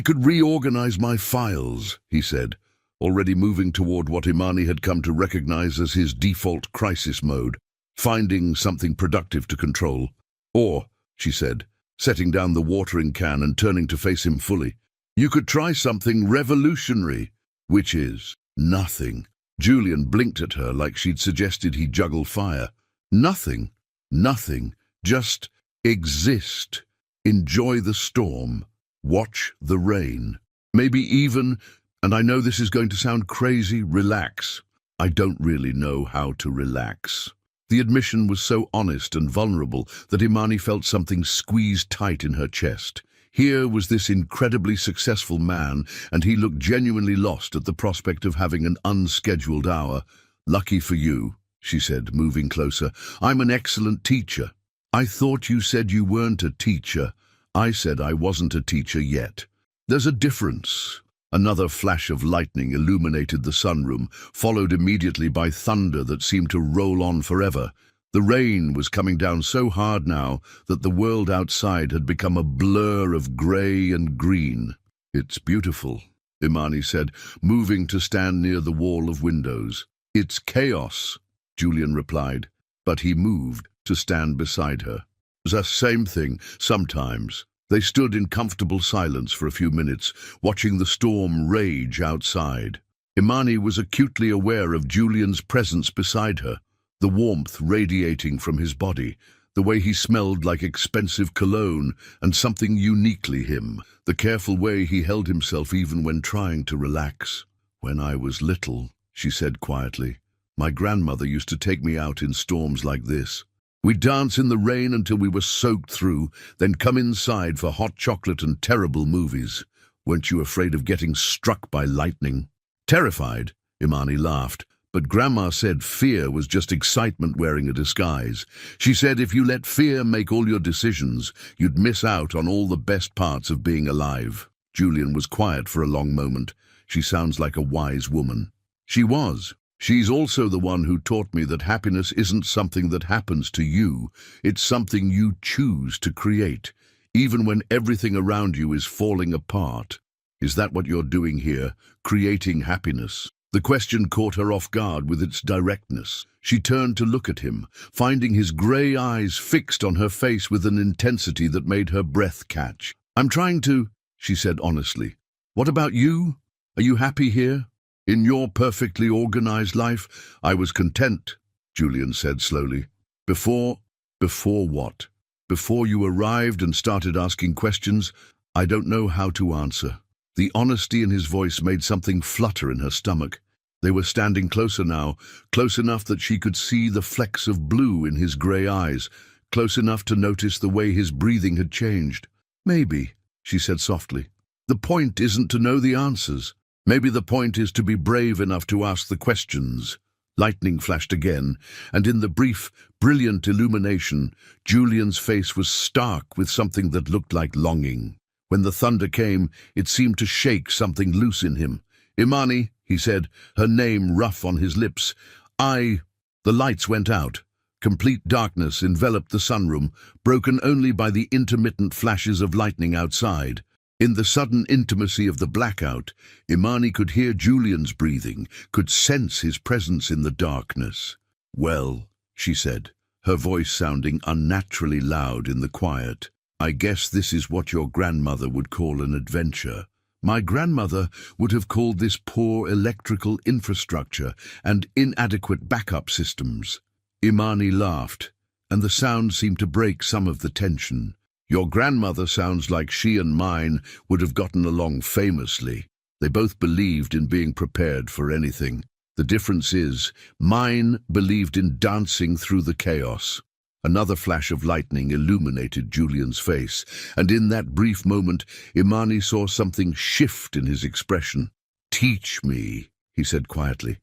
could reorganize my files," he said, already moving toward what Imani had come to recognize as his default crisis mode, finding something productive to control. "Or," she said, setting down the watering can and turning to face him fully, "you could try something revolutionary." "Which is?" "Nothing." Julian blinked at her like she'd suggested he juggle fire. "Nothing. Nothing. Just exist. Enjoy the storm. Watch the rain. Maybe even, and I know this is going to sound crazy, relax." "I don't really know how to relax." The admission was so honest and vulnerable that Imani felt something squeezed tight in her chest. Here was this incredibly successful man, and he looked genuinely lost at the prospect of having an unscheduled hour. "Lucky for you," she said, moving closer. "I'm an excellent teacher." "I thought you said you weren't a teacher." "I said I wasn't a teacher yet." "There's a difference." Another flash of lightning illuminated the sunroom, followed immediately by thunder that seemed to roll on forever. The rain was coming down so hard now that the world outside had become a blur of grey and green. "It's beautiful," Imani said, moving to stand near the wall of windows. "It's chaos," Julian replied, but he moved to stand beside her. "The same thing, sometimes." They stood in comfortable silence for a few minutes, watching the storm rage outside. Imani was acutely aware of Julian's presence beside her, the warmth radiating from his body, the way he smelled like expensive cologne and something uniquely him, the careful way he held himself even when trying to relax. "When I was little," she said quietly, "my grandmother used to take me out in storms like this. We'd dance in the rain until we were soaked through, then come inside for hot chocolate and terrible movies. Weren't you afraid of getting struck by lightning?" "Terrified," Imani laughed, but Grandma said fear was just excitement wearing a disguise. She said if you let fear make all your decisions, you'd miss out on all the best parts of being alive. Julian was quiet for a long moment. "She sounds like a wise woman." She was. "She's also the one who taught me that happiness isn't something that happens to you. It's something you choose to create, even when everything around you is falling apart." "Is that what you're doing here, creating happiness?" The question caught her off guard with its directness. She turned to look at him, finding his grey eyes fixed on her face with an intensity that made her breath catch. "I'm trying to," she said honestly. "What about you? Are you happy here? In your perfectly organized life?" "I was content," Julian said slowly. Before what? Before you arrived and started asking questions, I don't know how to answer." The honesty in his voice made something flutter in her stomach. They were standing closer now, close enough that she could see the flecks of blue in his grey eyes, close enough to notice the way his breathing had changed. "Maybe," she said softly. "The point isn't to know the answers. Maybe the point is to be brave enough to ask the questions." Lightning flashed again, and in the brief, brilliant illumination, Julian's face was stark with something that looked like longing. When the thunder came, it seemed to shake something loose in him. "Imani," he said, her name rough on his lips. "I—" The lights went out. Complete darkness enveloped the sunroom, broken only by the intermittent flashes of lightning outside. In the sudden intimacy of the blackout, Imani could hear Julian's breathing, could sense his presence in the darkness. "Well," she said, her voice sounding unnaturally loud in the quiet, "I guess this is what your grandmother would call an adventure. My grandmother would have called this poor electrical infrastructure and inadequate backup systems." Imani laughed, and the sound seemed to break some of the tension. "Your grandmother sounds like she and mine would have gotten along famously. They both believed in being prepared for anything. The difference is, mine believed in dancing through the chaos." Another flash of lightning illuminated Julian's face, and in that brief moment, Imani saw something shift in his expression. "Teach me," he said quietly.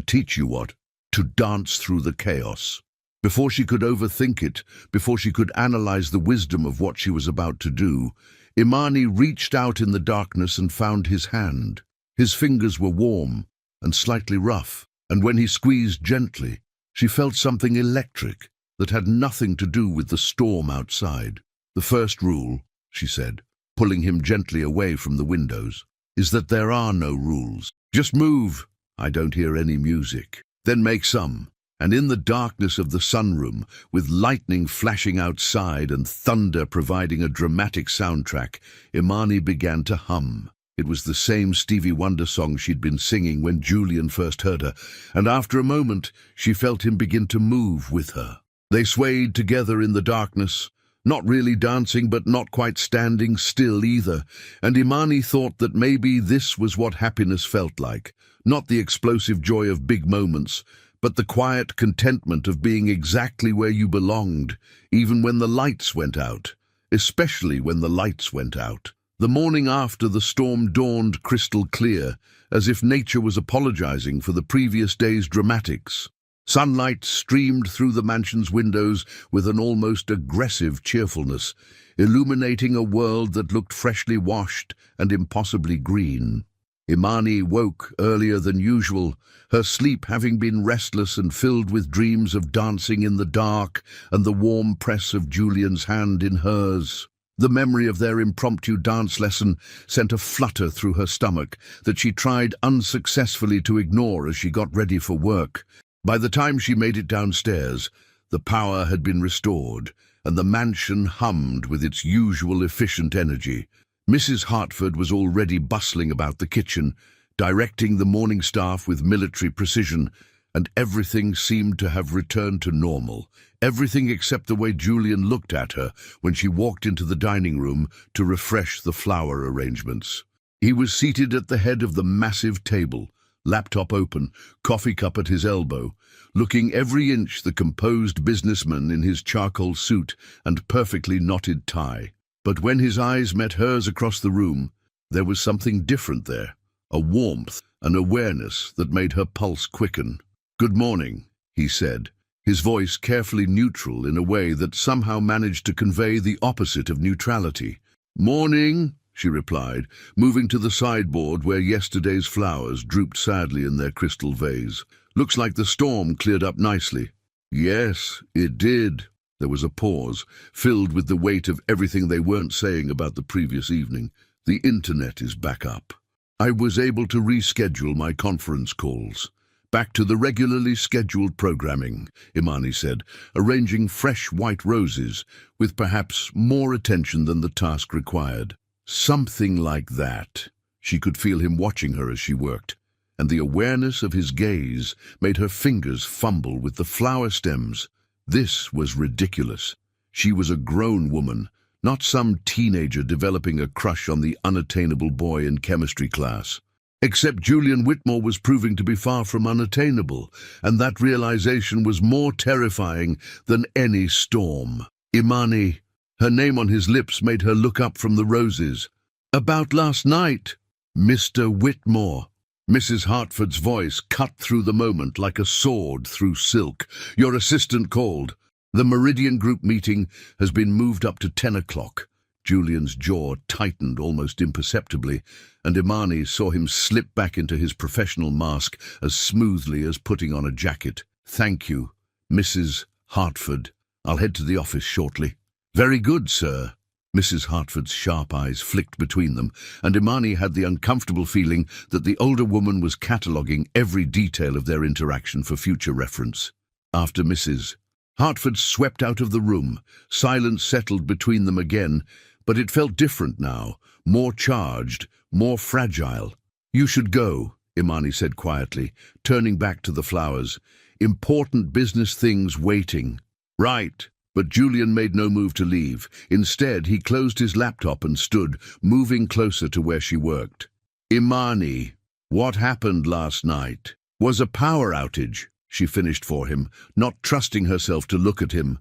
"Teach you what? To dance through the chaos." Before she could overthink it, before she could analyze the wisdom of what she was about to do, Imani reached out in the darkness and found his hand. His fingers were warm and slightly rough, and when he squeezed gently, she felt something electric that had nothing to do with the storm outside. "The first rule," she said, pulling him gently away from the windows, "is that there are no rules. Just move." "I don't hear any music." "Then make some." And in the darkness of the sunroom, with lightning flashing outside and thunder providing a dramatic soundtrack, Imani began to hum. It was the same Stevie Wonder song she'd been singing when Julian first heard her, and after a moment she felt him begin to move with her. They swayed together in the darkness, not really dancing but not quite standing still either, and Imani thought that maybe this was what happiness felt like, not the explosive joy of big moments, but the quiet contentment of being exactly where you belonged, even when the lights went out, especially when the lights went out. The morning after the storm dawned crystal clear, as if nature was apologizing for the previous day's dramatics. Sunlight streamed through the mansion's windows with an almost aggressive cheerfulness, illuminating a world that looked freshly washed and impossibly green. Imani woke earlier than usual, her sleep having been restless and filled with dreams of dancing in the dark and the warm press of Julian's hand in hers. The memory of their impromptu dance lesson sent a flutter through her stomach that she tried unsuccessfully to ignore as she got ready for work. By the time she made it downstairs, the power had been restored, and the mansion hummed with its usual efficient energy. Mrs. Hartford was already bustling about the kitchen, directing the morning staff with military precision, and everything seemed to have returned to normal, everything except the way Julian looked at her when she walked into the dining room to refresh the flower arrangements. He was seated at the head of the massive table, laptop open, coffee cup at his elbow, looking every inch the composed businessman in his charcoal suit and perfectly knotted tie. But when his eyes met hers across the room, there was something different there, a warmth, an awareness that made her pulse quicken. "Good morning," he said, his voice carefully neutral in a way that somehow managed to convey the opposite of neutrality. "Morning," she replied, moving to the sideboard where yesterday's flowers drooped sadly in their crystal vase. "Looks like the storm cleared up nicely." "Yes, it did." There was a pause, filled with the weight of everything they weren't saying about the previous evening. "The internet is back up. I was able to reschedule my conference calls. Back to the regularly scheduled programming," Imani said, arranging fresh white roses, with perhaps more attention than the task required. Something like that. She could feel him watching her as she worked, and the awareness of his gaze made her fingers fumble with the flower stems. This was ridiculous. She was a grown woman, not some teenager developing a crush on the unattainable boy in chemistry class. Except Julian Whitmore was proving to be far from unattainable, and that realization was more terrifying than any storm. "Imani," Her name on his lips made her look up from the roses. "About last night, Mr. Whitmore." Mrs. Hartford's voice cut through the moment like a sword through silk. "Your assistant called. The Meridian Group meeting has been moved up to 10 o'clock. Julian's jaw tightened almost imperceptibly, and Imani saw him slip back into his professional mask as smoothly as putting on a jacket. "Thank you, Mrs. Hartford. I'll head to the office shortly." "Very good, sir." Mrs. Hartford's sharp eyes flicked between them, and Imani had the uncomfortable feeling that the older woman was cataloguing every detail of their interaction for future reference. After Mrs. Hartford swept out of the room, silence settled between them again, but it felt different now, more charged, more fragile. "You should go," Imani said quietly, turning back to the flowers. "Important business things waiting." "Right." But Julian made no move to leave. Instead, he closed his laptop and stood, moving closer to where she worked. "Imani, what happened last night?" "Was a power outage," she finished for him, not trusting herself to look at him.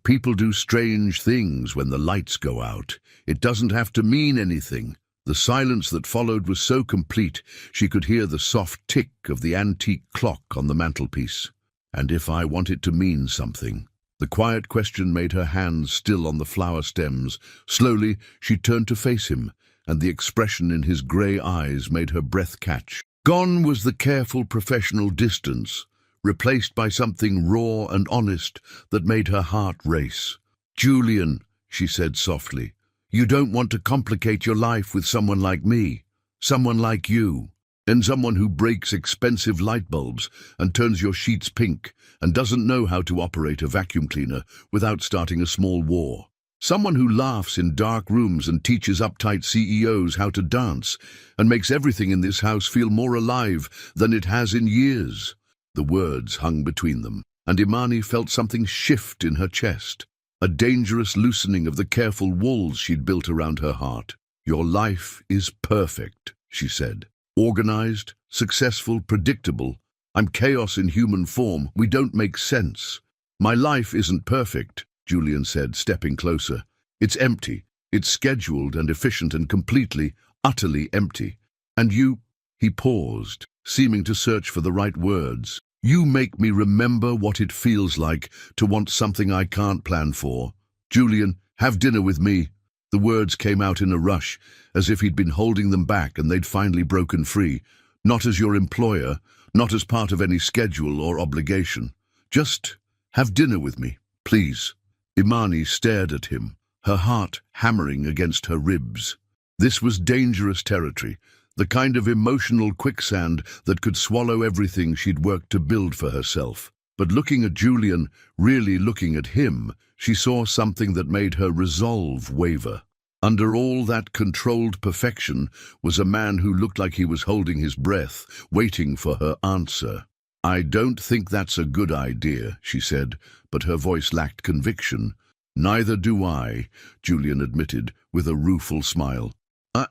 "People do strange things when the lights go out. It doesn't have to mean anything." The silence that followed was so complete, she could hear the soft tick of the antique clock on the mantelpiece. "And if I want it to mean something?" The quiet question made her hands still on the flower stems. Slowly, she turned to face him, and the expression in his grey eyes made her breath catch. Gone was the careful professional distance, replaced by something raw and honest that made her heart race. "Julian," she said softly, "you don't want to complicate your life with someone like me, someone like you, and someone who breaks expensive light bulbs and turns your sheets pink and doesn't know how to operate a vacuum cleaner without starting a small war. Someone who laughs in dark rooms and teaches uptight CEOs how to dance and makes everything in this house feel more alive than it has in years." The words hung between them, and Imani felt something shift in her chest, a dangerous loosening of the careful walls she'd built around her heart. "Your life is perfect," she said. "Organized, successful, predictable. I'm chaos in human form. We don't make sense." "My life isn't perfect," Julian said, stepping closer. "It's empty. It's scheduled and efficient and completely, utterly empty. And you—" He paused, seeming to search for the right words. "You make me remember what it feels like to want something I can't plan for. Julian, have dinner with me." The words came out in a rush, as if he'd been holding them back and they'd finally broken free. "Not as your employer, not as part of any schedule or obligation. Just have dinner with me, please." Imani stared at him, her heart hammering against her ribs. This was dangerous territory, the kind of emotional quicksand that could swallow everything she'd worked to build for herself. But looking at Julian, really looking at him, she saw something that made her resolve waver. Under all that controlled perfection was a man who looked like he was holding his breath, waiting for her answer. "I don't think that's a good idea," she said, but her voice lacked conviction. "Neither do I," Julian admitted, with a rueful smile.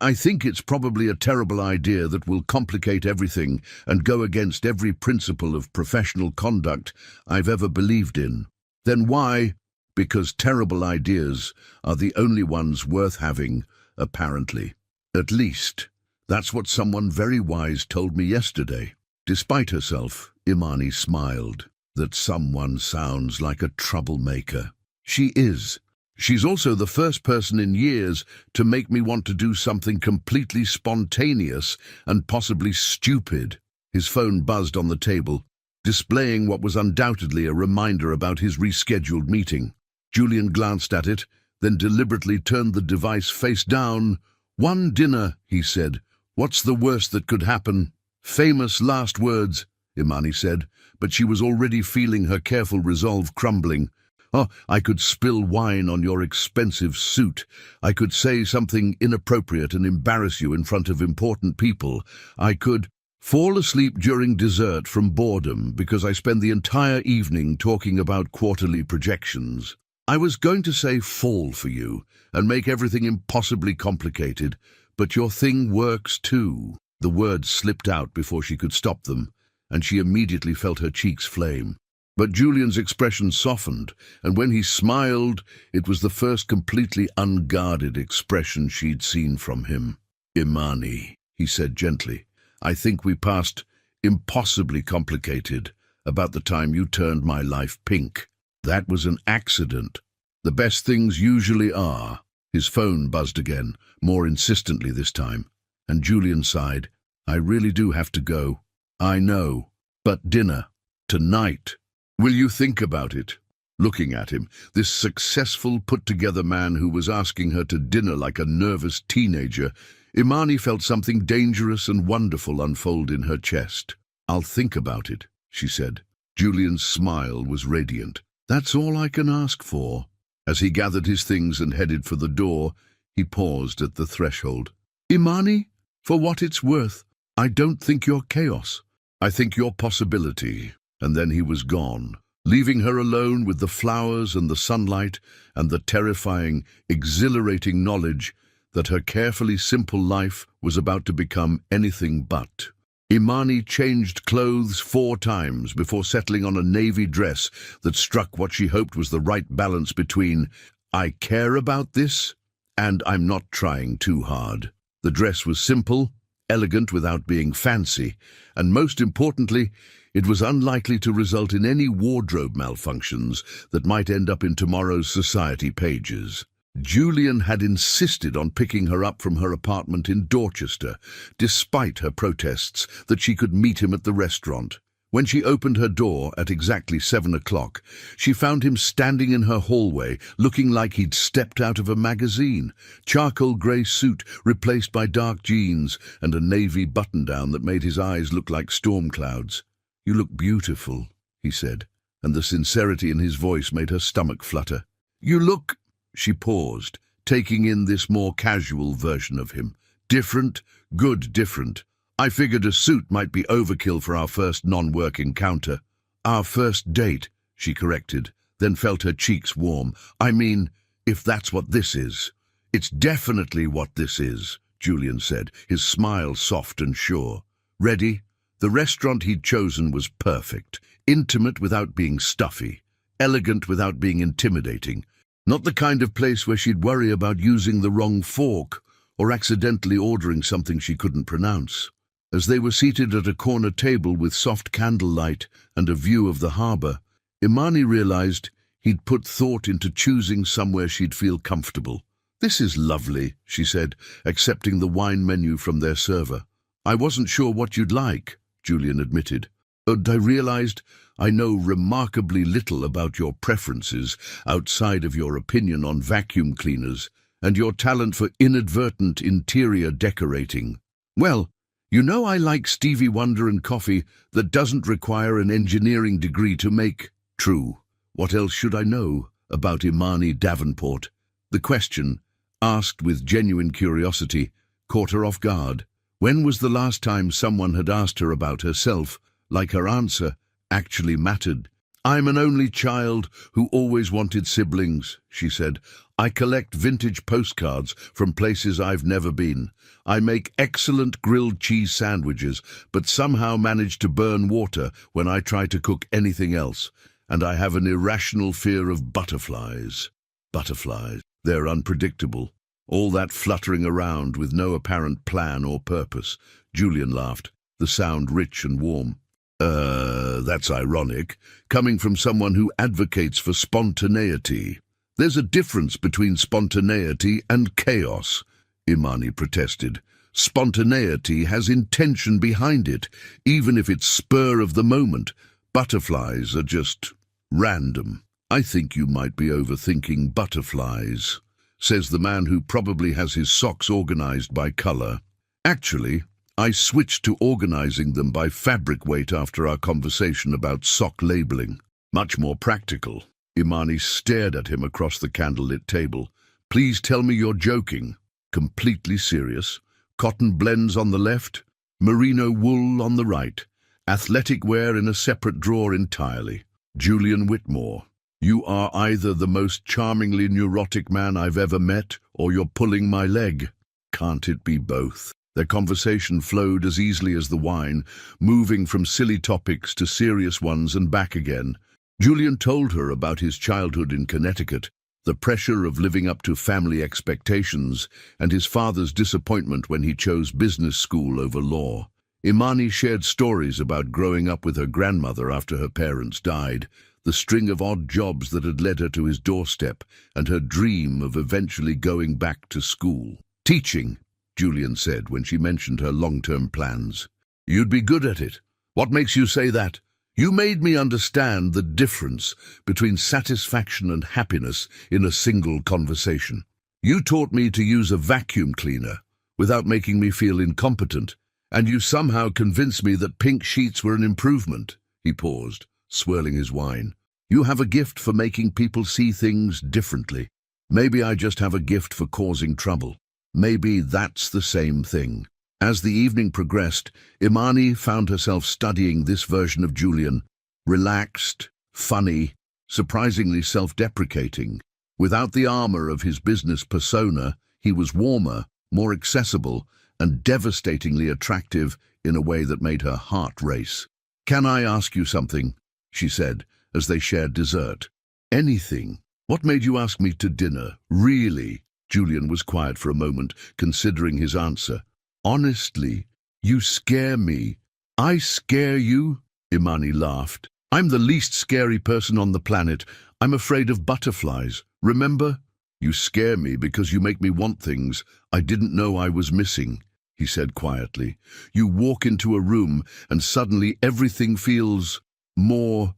I think it's probably a terrible idea that will complicate everything and go against every principle of professional conduct I've ever believed in." "Then why?" "Because terrible ideas are the only ones worth having, apparently. At least, that's what someone very wise told me yesterday." Despite herself, Imani smiled. "That someone sounds like a troublemaker." "She is. She's also the first person in years to make me want to do something completely spontaneous and possibly stupid." His phone buzzed on the table, displaying what was undoubtedly a reminder about his rescheduled meeting. Julian glanced at it, then deliberately turned the device face down. "One dinner," he said. "What's the worst that could happen?" "Famous last words," Imani said, but she was already feeling her careful resolve crumbling. "Oh, I could spill wine on your expensive suit. I could say something inappropriate and embarrass you in front of important people. I could fall asleep during dessert from boredom because I spend the entire evening talking about quarterly projections. I was going to say fall for you and make everything impossibly complicated, but your thing works too." The words slipped out before she could stop them, and she immediately felt her cheeks flame. But Julian's expression softened, and when he smiled, it was the first completely unguarded expression she'd seen from him. "Imani," he said gently, "I think we passed impossibly complicated about the time you turned my life pink. That was an accident. The best things usually are." His phone buzzed again, more insistently this time, and Julian sighed. "I really do have to go." "I know, but dinner, tonight. Will you think about it?" Looking at him, this successful, put-together man who was asking her to dinner like a nervous teenager, Imani felt something dangerous and wonderful unfold in her chest. "I'll think about it," she said. Julian's smile was radiant. "That's all I can ask for." As he gathered his things and headed for the door, he paused at the threshold. "Imani, for what it's worth, I don't think you're chaos. I think you're possibility." And then he was gone, leaving her alone with the flowers and the sunlight and the terrifying, exhilarating knowledge that her carefully simple life was about to become anything but. Imani changed clothes 4 times before settling on a navy dress that struck what she hoped was the right balance between "I care about this" and "I'm not trying too hard." The dress was simple, elegant without being fancy, and most importantly, it was unlikely to result in any wardrobe malfunctions that might end up in tomorrow's society pages. Julian had insisted on picking her up from her apartment in Dorchester, despite her protests that she could meet him at the restaurant. When she opened her door at exactly 7 o'clock, she found him standing in her hallway, looking like he'd stepped out of a magazine. Charcoal grey suit replaced by dark jeans and a navy button-down that made his eyes look like storm clouds. "You look beautiful," he said, and the sincerity in his voice made her stomach flutter. "You look—" She paused, taking in this more casual version of him. "Different, good different. I figured a suit might be overkill for our first non-work encounter." "Our first date," she corrected, then felt her cheeks warm. "I mean, if that's what this is." "It's definitely what this is," Julian said, his smile soft and sure. "Ready?" The restaurant he'd chosen was perfect, intimate without being stuffy, elegant without being intimidating. Not the kind of place where she'd worry about using the wrong fork or accidentally ordering something she couldn't pronounce. As they were seated at a corner table with soft candlelight and a view of the harbour, Imani realized he'd put thought into choosing somewhere she'd feel comfortable. "This is lovely," she said, accepting the wine menu from their server. "I wasn't sure what you'd like," Julian admitted. "And I realized I know remarkably little about your preferences outside of your opinion on vacuum cleaners and your talent for inadvertent interior decorating. Well, you know I like Stevie Wonder and coffee that doesn't require an engineering degree to make." "True. What else should I know about Imani Davenport?" The question, asked with genuine curiosity, caught her off guard. When was the last time someone had asked her about herself, like her answer actually mattered? "I'm an only child who always wanted siblings," she said. "I collect vintage postcards from places I've never been. I make excellent grilled cheese sandwiches, but somehow manage to burn water when I try to cook anything else. And I have an irrational fear of butterflies." Butterflies. They're unpredictable. All that fluttering around with no apparent plan or purpose. Julian laughed, the sound rich and warm. That's ironic, coming from someone who advocates for spontaneity." "There's a difference between spontaneity and chaos," Imani protested. "Spontaneity has intention behind it, even if it's spur of the moment. Butterflies are just random." "I think you might be overthinking butterflies," says the man who probably has his socks organized by color. "Actually, I switched to organizing them by fabric weight after our conversation about sock labeling. Much more practical." Imani stared at him across the candlelit table. "Please tell me you're joking." "Completely serious. Cotton blends on the left, merino wool on the right. Athletic wear in a separate drawer entirely. Julian Whitmore, you are either the most charmingly neurotic man I've ever met, or you're pulling my leg. Can't it be both?" Their conversation flowed as easily as the wine, moving from silly topics to serious ones and back again. Julian told her about his childhood in Connecticut, the pressure of living up to family expectations, and his father's disappointment when he chose business school over law. Imani shared stories about growing up with her grandmother after her parents died, the string of odd jobs that had led her to his doorstep, and her dream of eventually going back to school. "Teaching," Julian said when she mentioned her long-term plans. "You'd be good at it. What makes you say that? You made me understand the difference between satisfaction and happiness in a single conversation. You taught me to use a vacuum cleaner without making me feel incompetent, and you somehow convinced me that pink sheets were an improvement." He paused, swirling his wine. "You have a gift for making people see things differently. Maybe I just have a gift for causing trouble. Maybe that's the same thing." As the evening progressed, Imani found herself studying this version of Julian, relaxed, funny, surprisingly self-deprecating. Without the armor of his business persona, he was warmer, more accessible, and devastatingly attractive in a way that made her heart race. "Can I ask you something?" she said, as they shared dessert. "Anything. What made you ask me to dinner? Really?" Julian was quiet for a moment, considering his answer. "Honestly, you scare me." "I scare you?" Imani laughed. "I'm the least scary person on the planet. I'm afraid of butterflies. Remember? You scare me because you make me want things I didn't know I was missing," he said quietly. "You walk into a room and suddenly everything feels more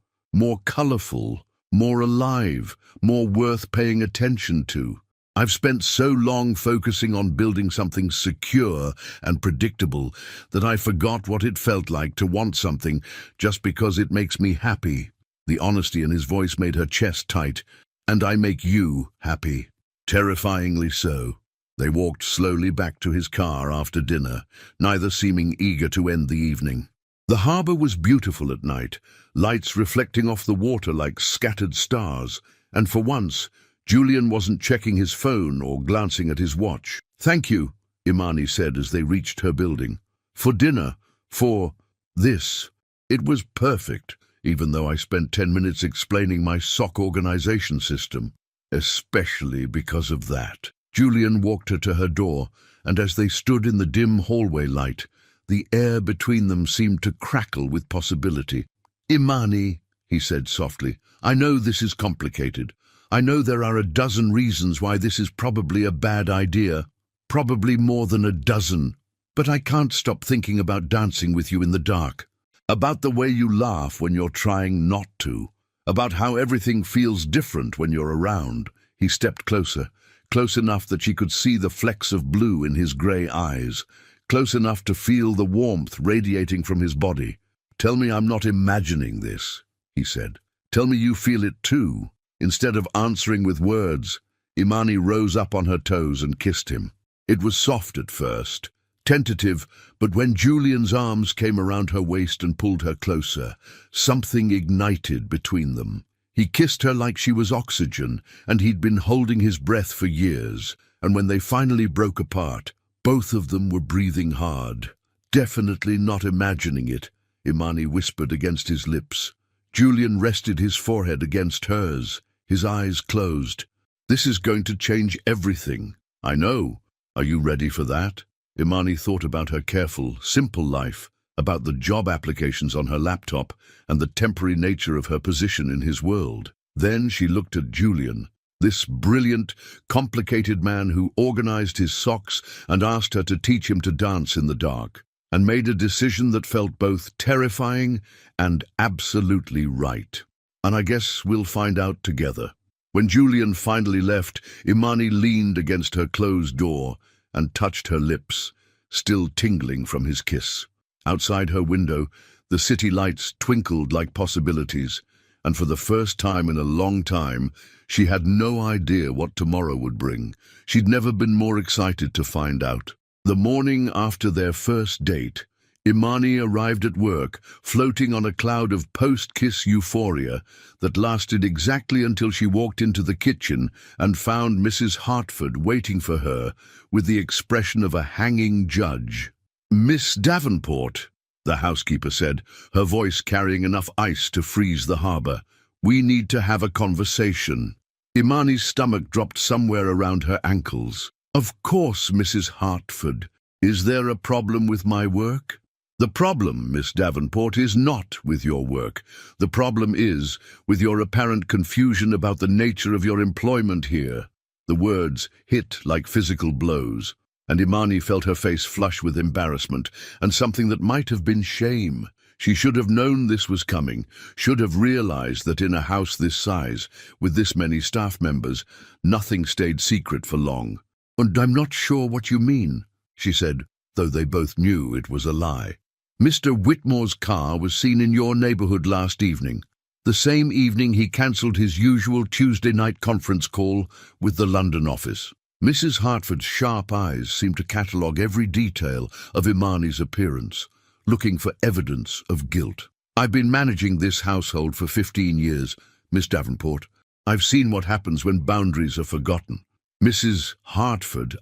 colorful, more alive, more worth paying attention to. I've spent so long focusing on building something secure and predictable that I forgot what it felt like to want something just because it makes me happy." The honesty in his voice made her chest tight. "And I make you happy." Terrifyingly so. They walked slowly back to his car after dinner, neither seeming eager to end the evening. The harbor was beautiful at night, lights reflecting off the water like scattered stars, and for once, Julian wasn't checking his phone or glancing at his watch. "Thank you," Imani said as they reached her building. "For dinner, for this. It was perfect, even though I spent 10 minutes explaining my sock organization system. Especially because of that." Julian walked her to her door, and as they stood in the dim hallway light, the air between them seemed to crackle with possibility. "Imani," he said softly, "I know this is complicated. I know there are a dozen reasons why this is probably a bad idea, probably more than a dozen, but I can't stop thinking about dancing with you in the dark, about the way you laugh when you're trying not to, about how everything feels different when you're around." He stepped closer, close enough that she could see the flecks of blue in his grey eyes, close enough to feel the warmth radiating from his body. "Tell me I'm not imagining this," he said. "Tell me you feel it too." Instead of answering with words, Imani rose up on her toes and kissed him. It was soft at first, tentative, but when Julian's arms came around her waist and pulled her closer, something ignited between them. He kissed her like she was oxygen, and he'd been holding his breath for years, and when they finally broke apart, both of them were breathing hard. "Definitely not imagining it," Imani whispered against his lips. Julian rested his forehead against hers, his eyes closed. "This is going to change everything." "I know. Are you ready for that?" Imani thought about her careful, simple life, about the job applications on her laptop, and the temporary nature of her position in his world. Then she looked at Julian, this brilliant, complicated man who organized his socks and asked her to teach him to dance in the dark, and made a decision that felt both terrifying and absolutely right. "And I guess we'll find out together." When Julian finally left, Imani leaned against her closed door and touched her lips, still tingling from his kiss. Outside her window, the city lights twinkled like possibilities, and for the first time in a long time, she had no idea what tomorrow would bring. She'd never been more excited to find out. The morning after their first date, Imani arrived at work, floating on a cloud of post-kiss euphoria that lasted exactly until she walked into the kitchen and found Mrs. Hartford waiting for her with the expression of a hanging judge. "Miss Davenport," the housekeeper said, her voice carrying enough ice to freeze the harbor. We need to have a conversation. Imani's stomach dropped somewhere around her ankles. Of course, Mrs. Hartford. Is there a problem with my work? The problem, Miss Davenport, is not with your work. The problem is with your apparent confusion about the nature of your employment here. The words hit like physical blows, and Imani felt her face flush with embarrassment and something that might have been shame. She should have known this was coming, should have realized that in a house this size, with this many staff members, nothing stayed secret for long. "And I'm not sure what you mean," she said, though they both knew it was a lie. "Mr. Whitmore's car was seen in your neighborhood last evening, the same evening he cancelled his usual Tuesday night conference call with the London office." Mrs. Hartford's sharp eyes seemed to catalogue every detail of Imani's appearance, looking for evidence of guilt. "I've been managing this household for 15 years, Miss Davenport. I've seen what happens when boundaries are forgotten." "Mrs. Hartford,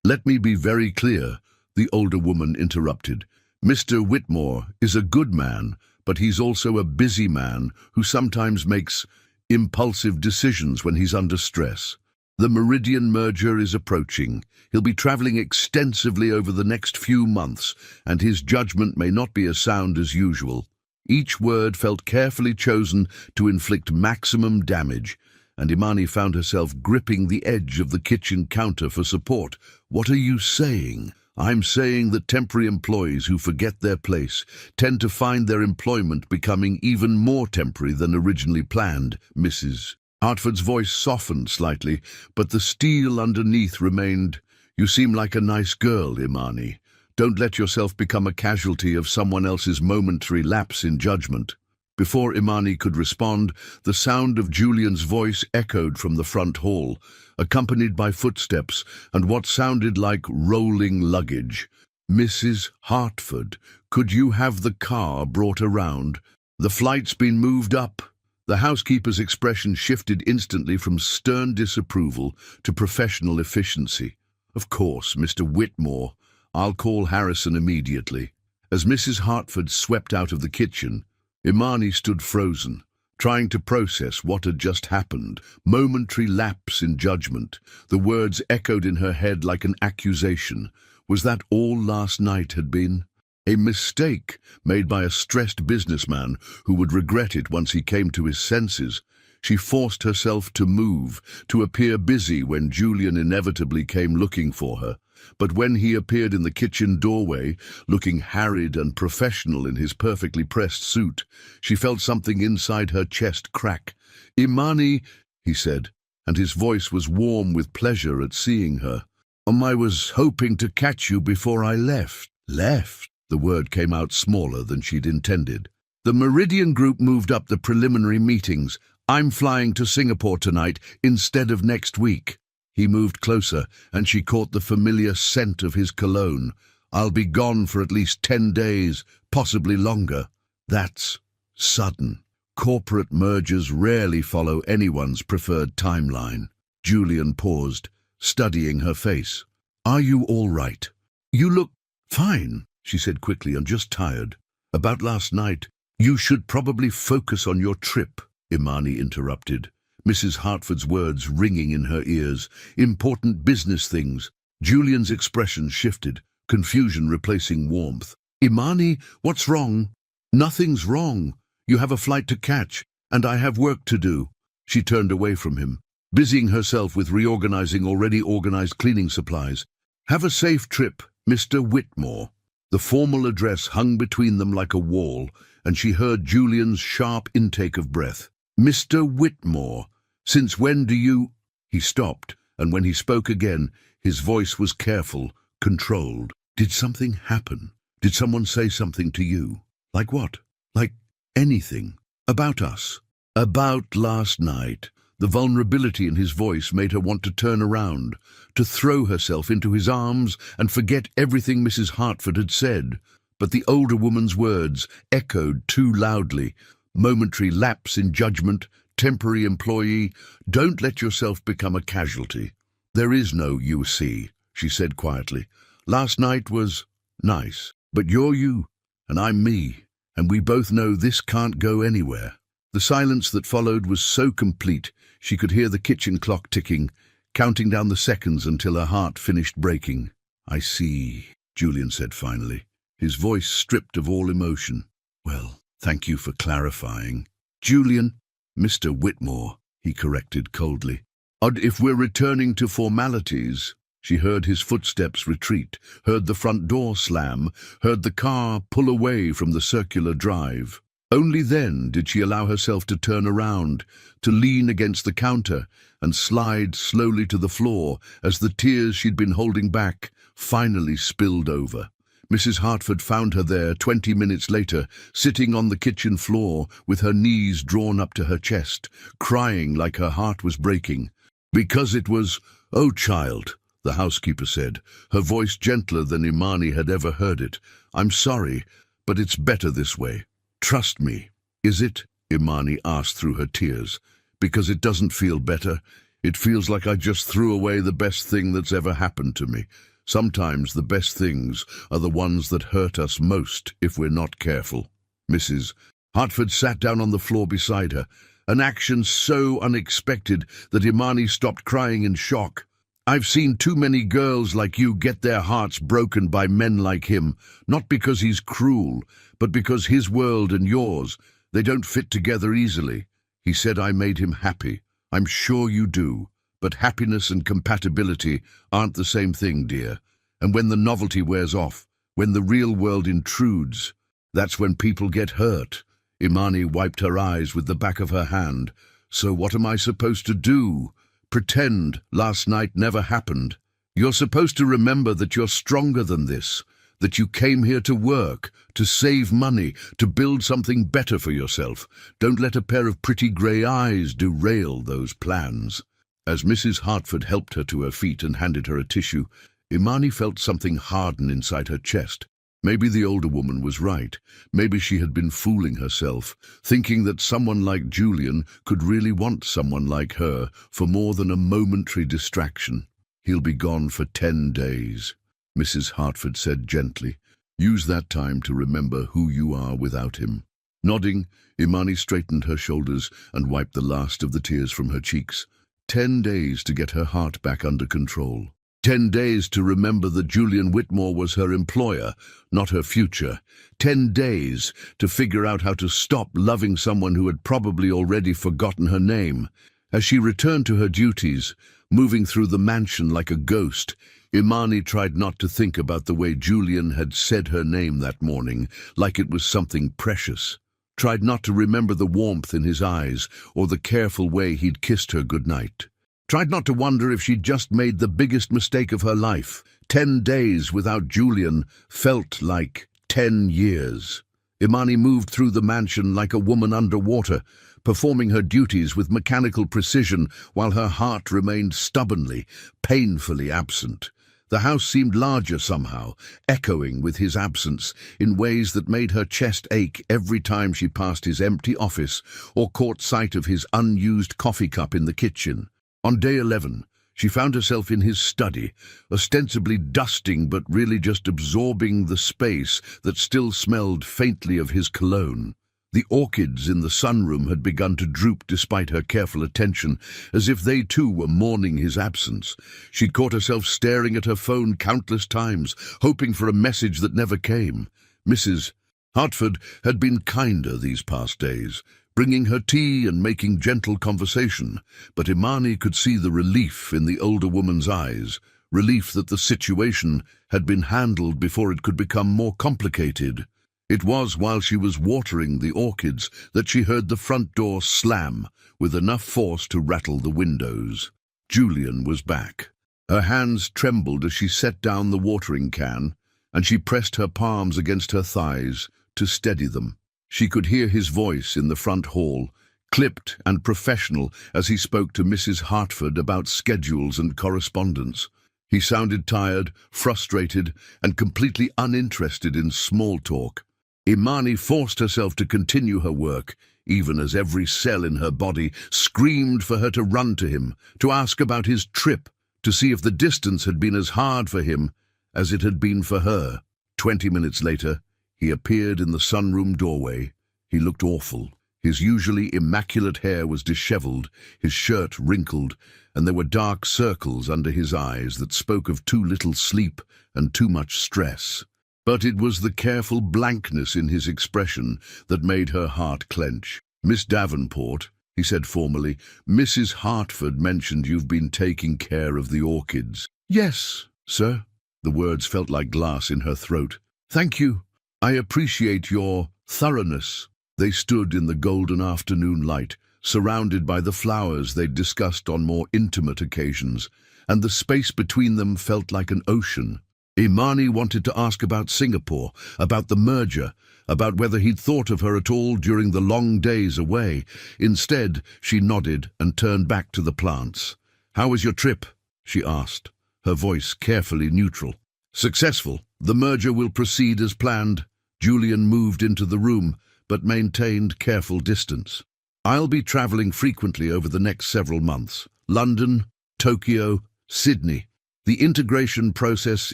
Let me be very clear," the older woman interrupted. "Mr. Whitmore is a good man, but he's also a busy man who sometimes makes impulsive decisions when he's under stress. The Meridian merger is approaching. He'll be traveling extensively over the next few months, and his judgment may not be as sound as usual." Each word felt carefully chosen to inflict maximum damage, and Imani found herself gripping the edge of the kitchen counter for support. "What are you saying?" "I'm saying that temporary employees who forget their place tend to find their employment becoming even more temporary than originally planned, Mrs. Hartford's voice softened slightly, but the steel underneath remained. "You seem like a nice girl, Imani. Don't let yourself become a casualty of someone else's momentary lapse in judgment." Before Imani could respond, the sound of Julian's voice echoed from the front hall, accompanied by footsteps and what sounded like rolling luggage. "Mrs. Hartford, could you have the car brought around? The flight's been moved up." The housekeeper's expression shifted instantly from stern disapproval to professional efficiency. "Of course, Mr. Whitmore. I'll call Harrison immediately." As Mrs. Hartford swept out of the kitchen, Imani stood frozen, trying to process what had just happened. Momentary lapse in judgment. The words echoed in her head like an accusation. Was that all last night had been? A mistake made by a stressed businessman who would regret it once he came to his senses. She forced herself to move, to appear busy when Julian inevitably came looking for her. But when he appeared in the kitchen doorway, looking harried and professional in his perfectly pressed suit, she felt something inside her chest crack. "Imani," he said, and his voice was warm with pleasure at seeing her. "I was hoping to catch you before I left." "Left?" The word came out smaller than she'd intended. "The Meridian Group moved up the preliminary meetings. I'm flying to Singapore tonight instead of next week." He moved closer, and she caught the familiar scent of his cologne. "I'll be gone for at least 10 days, possibly longer." That's sudden. Corporate mergers rarely follow anyone's preferred timeline. Julian paused, studying her face. "Are you all right?" "You look fine," she said quickly. "I'm just tired." "About last night, you should probably focus on your trip," Imani interrupted, Mrs. Hartford's words ringing in her ears. "Important business things." Julian's expression shifted, confusion replacing warmth. "Imani, what's wrong?" "Nothing's wrong. You have a flight to catch, and I have work to do." She turned away from him, busying herself with reorganizing already organized cleaning supplies. "Have a safe trip, Mr. Whitmore." The formal address hung between them like a wall, and she heard Julian's sharp intake of breath. "Mr. Whitmore, since when do you—" He stopped, and when he spoke again, his voice was careful, controlled. "Did something happen? Did someone say something to you?" "Like what?" "Like anything. About us." "About last night." The vulnerability in his voice made her want to turn around, to throw herself into his arms and forget everything Mrs. Hartford had said. But the older woman's words echoed too loudly. Momentary lapse in judgment, temporary employee. Don't let yourself become a casualty. "There is no you see," she said quietly. "Last night was nice, but you're you, and I'm me, and we both know this can't go anywhere." The silence that followed was so complete she could hear the kitchen clock ticking, counting down the seconds until her heart finished breaking. "I see," Julian said finally, his voice stripped of all emotion. "Well, thank you for clarifying." "Julian, Mr. Whitmore," he corrected coldly. "Odd if we're returning to formalities." She heard his footsteps retreat, heard the front door slam, heard the car pull away from the circular drive. Only then did she allow herself to turn around, to lean against the counter and slide slowly to the floor as the tears she'd been holding back finally spilled over. Mrs. Hartford found her there 20 minutes later, sitting on the kitchen floor with her knees drawn up to her chest, crying like her heart was breaking. "Because it was, oh child," the housekeeper said, her voice gentler than Imani had ever heard it. "I'm sorry, but it's better this way. Trust me." "Is it?" Imani asked through her tears. "Because it doesn't feel better. It feels like I just threw away the best thing that's ever happened to me. Sometimes the best things are the ones that hurt us most if we're not careful." Mrs. Hartford sat down on the floor beside her, an action so unexpected that Imani stopped crying in shock. "I've seen too many girls like you get their hearts broken by men like him, not because he's cruel, but because his world and yours, they don't fit together easily. He said I made him happy. I'm sure you do. But happiness and compatibility aren't the same thing, dear. And when the novelty wears off, when the real world intrudes, that's when people get hurt." Imani wiped her eyes with the back of her hand. "So what am I supposed to do? Pretend last night never happened? You're supposed to remember that you're stronger than this, that you came here to work, to save money, to build something better for yourself. Don't let a pair of pretty grey eyes derail those plans." As Mrs. Hartford helped her to her feet and handed her a tissue, Imani felt something harden inside her chest. Maybe the older woman was right. Maybe she had been fooling herself, thinking that someone like Julian could really want someone like her for more than a momentary distraction. "He'll be gone for 10 days, Mrs. Hartford said gently. "Use that time to remember who you are without him." Nodding, Imani straightened her shoulders and wiped the last of the tears from her cheeks. 10 days to get her heart back under control. 10 days to remember that Julian Whitmore was her employer, not her future. 10 days to figure out how to stop loving someone who had probably already forgotten her name. As she returned to her duties, moving through the mansion like a ghost, Imani tried not to think about the way Julian had said her name that morning, like it was something precious. Tried not to remember the warmth in his eyes or the careful way he'd kissed her goodnight. Tried not to wonder if she'd just made the biggest mistake of her life. 10 days without Julian felt like 10 years. Imani moved through the mansion like a woman underwater, performing her duties with mechanical precision while her heart remained stubbornly, painfully absent. The house seemed larger somehow, echoing with his absence in ways that made her chest ache every time she passed his empty office or caught sight of his unused coffee cup in the kitchen. On day 11, she found herself in his study, ostensibly dusting but really just absorbing the space that still smelled faintly of his cologne. The orchids in the sunroom had begun to droop despite her careful attention, as if they too were mourning his absence. She'd caught herself staring at her phone countless times, hoping for a message that never came. Mrs. Hartford had been kinder these past days, bringing her tea and making gentle conversation, but Imani could see the relief in the older woman's eyes, relief that the situation had been handled before it could become more complicated. It was while she was watering the orchids that she heard the front door slam with enough force to rattle the windows. Julian was back. Her hands trembled as she set down the watering can, and she pressed her palms against her thighs to steady them. She could hear his voice in the front hall, clipped and professional as he spoke to Mrs. Hartford about schedules and correspondence. He sounded tired, frustrated, and completely uninterested in small talk. Imani forced herself to continue her work, even as every cell in her body screamed for her to run to him, to ask about his trip, to see if the distance had been as hard for him as it had been for her. 20 minutes later, he appeared in the sunroom doorway. He looked awful. His usually immaculate hair was disheveled, his shirt wrinkled, and there were dark circles under his eyes that spoke of too little sleep and too much stress. But it was the careful blankness in his expression that made her heart clench. "Miss Davenport," he said formally, "Mrs. Hartford mentioned you've been taking care of the orchids." "Yes, sir." The words felt like glass in her throat. "Thank you. I appreciate your thoroughness." They stood in the golden afternoon light, surrounded by the flowers they'd discussed on more intimate occasions, and the space between them felt like an ocean. Imani wanted to ask about Singapore, about the merger, about whether he'd thought of her at all during the long days away. Instead, she nodded and turned back to the plants. "How was your trip?" she asked, her voice carefully neutral. "Successful. The merger will proceed as planned." Julian moved into the room, but maintained careful distance. "I'll be traveling frequently over the next several months. London, Tokyo, Sydney. The integration process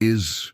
is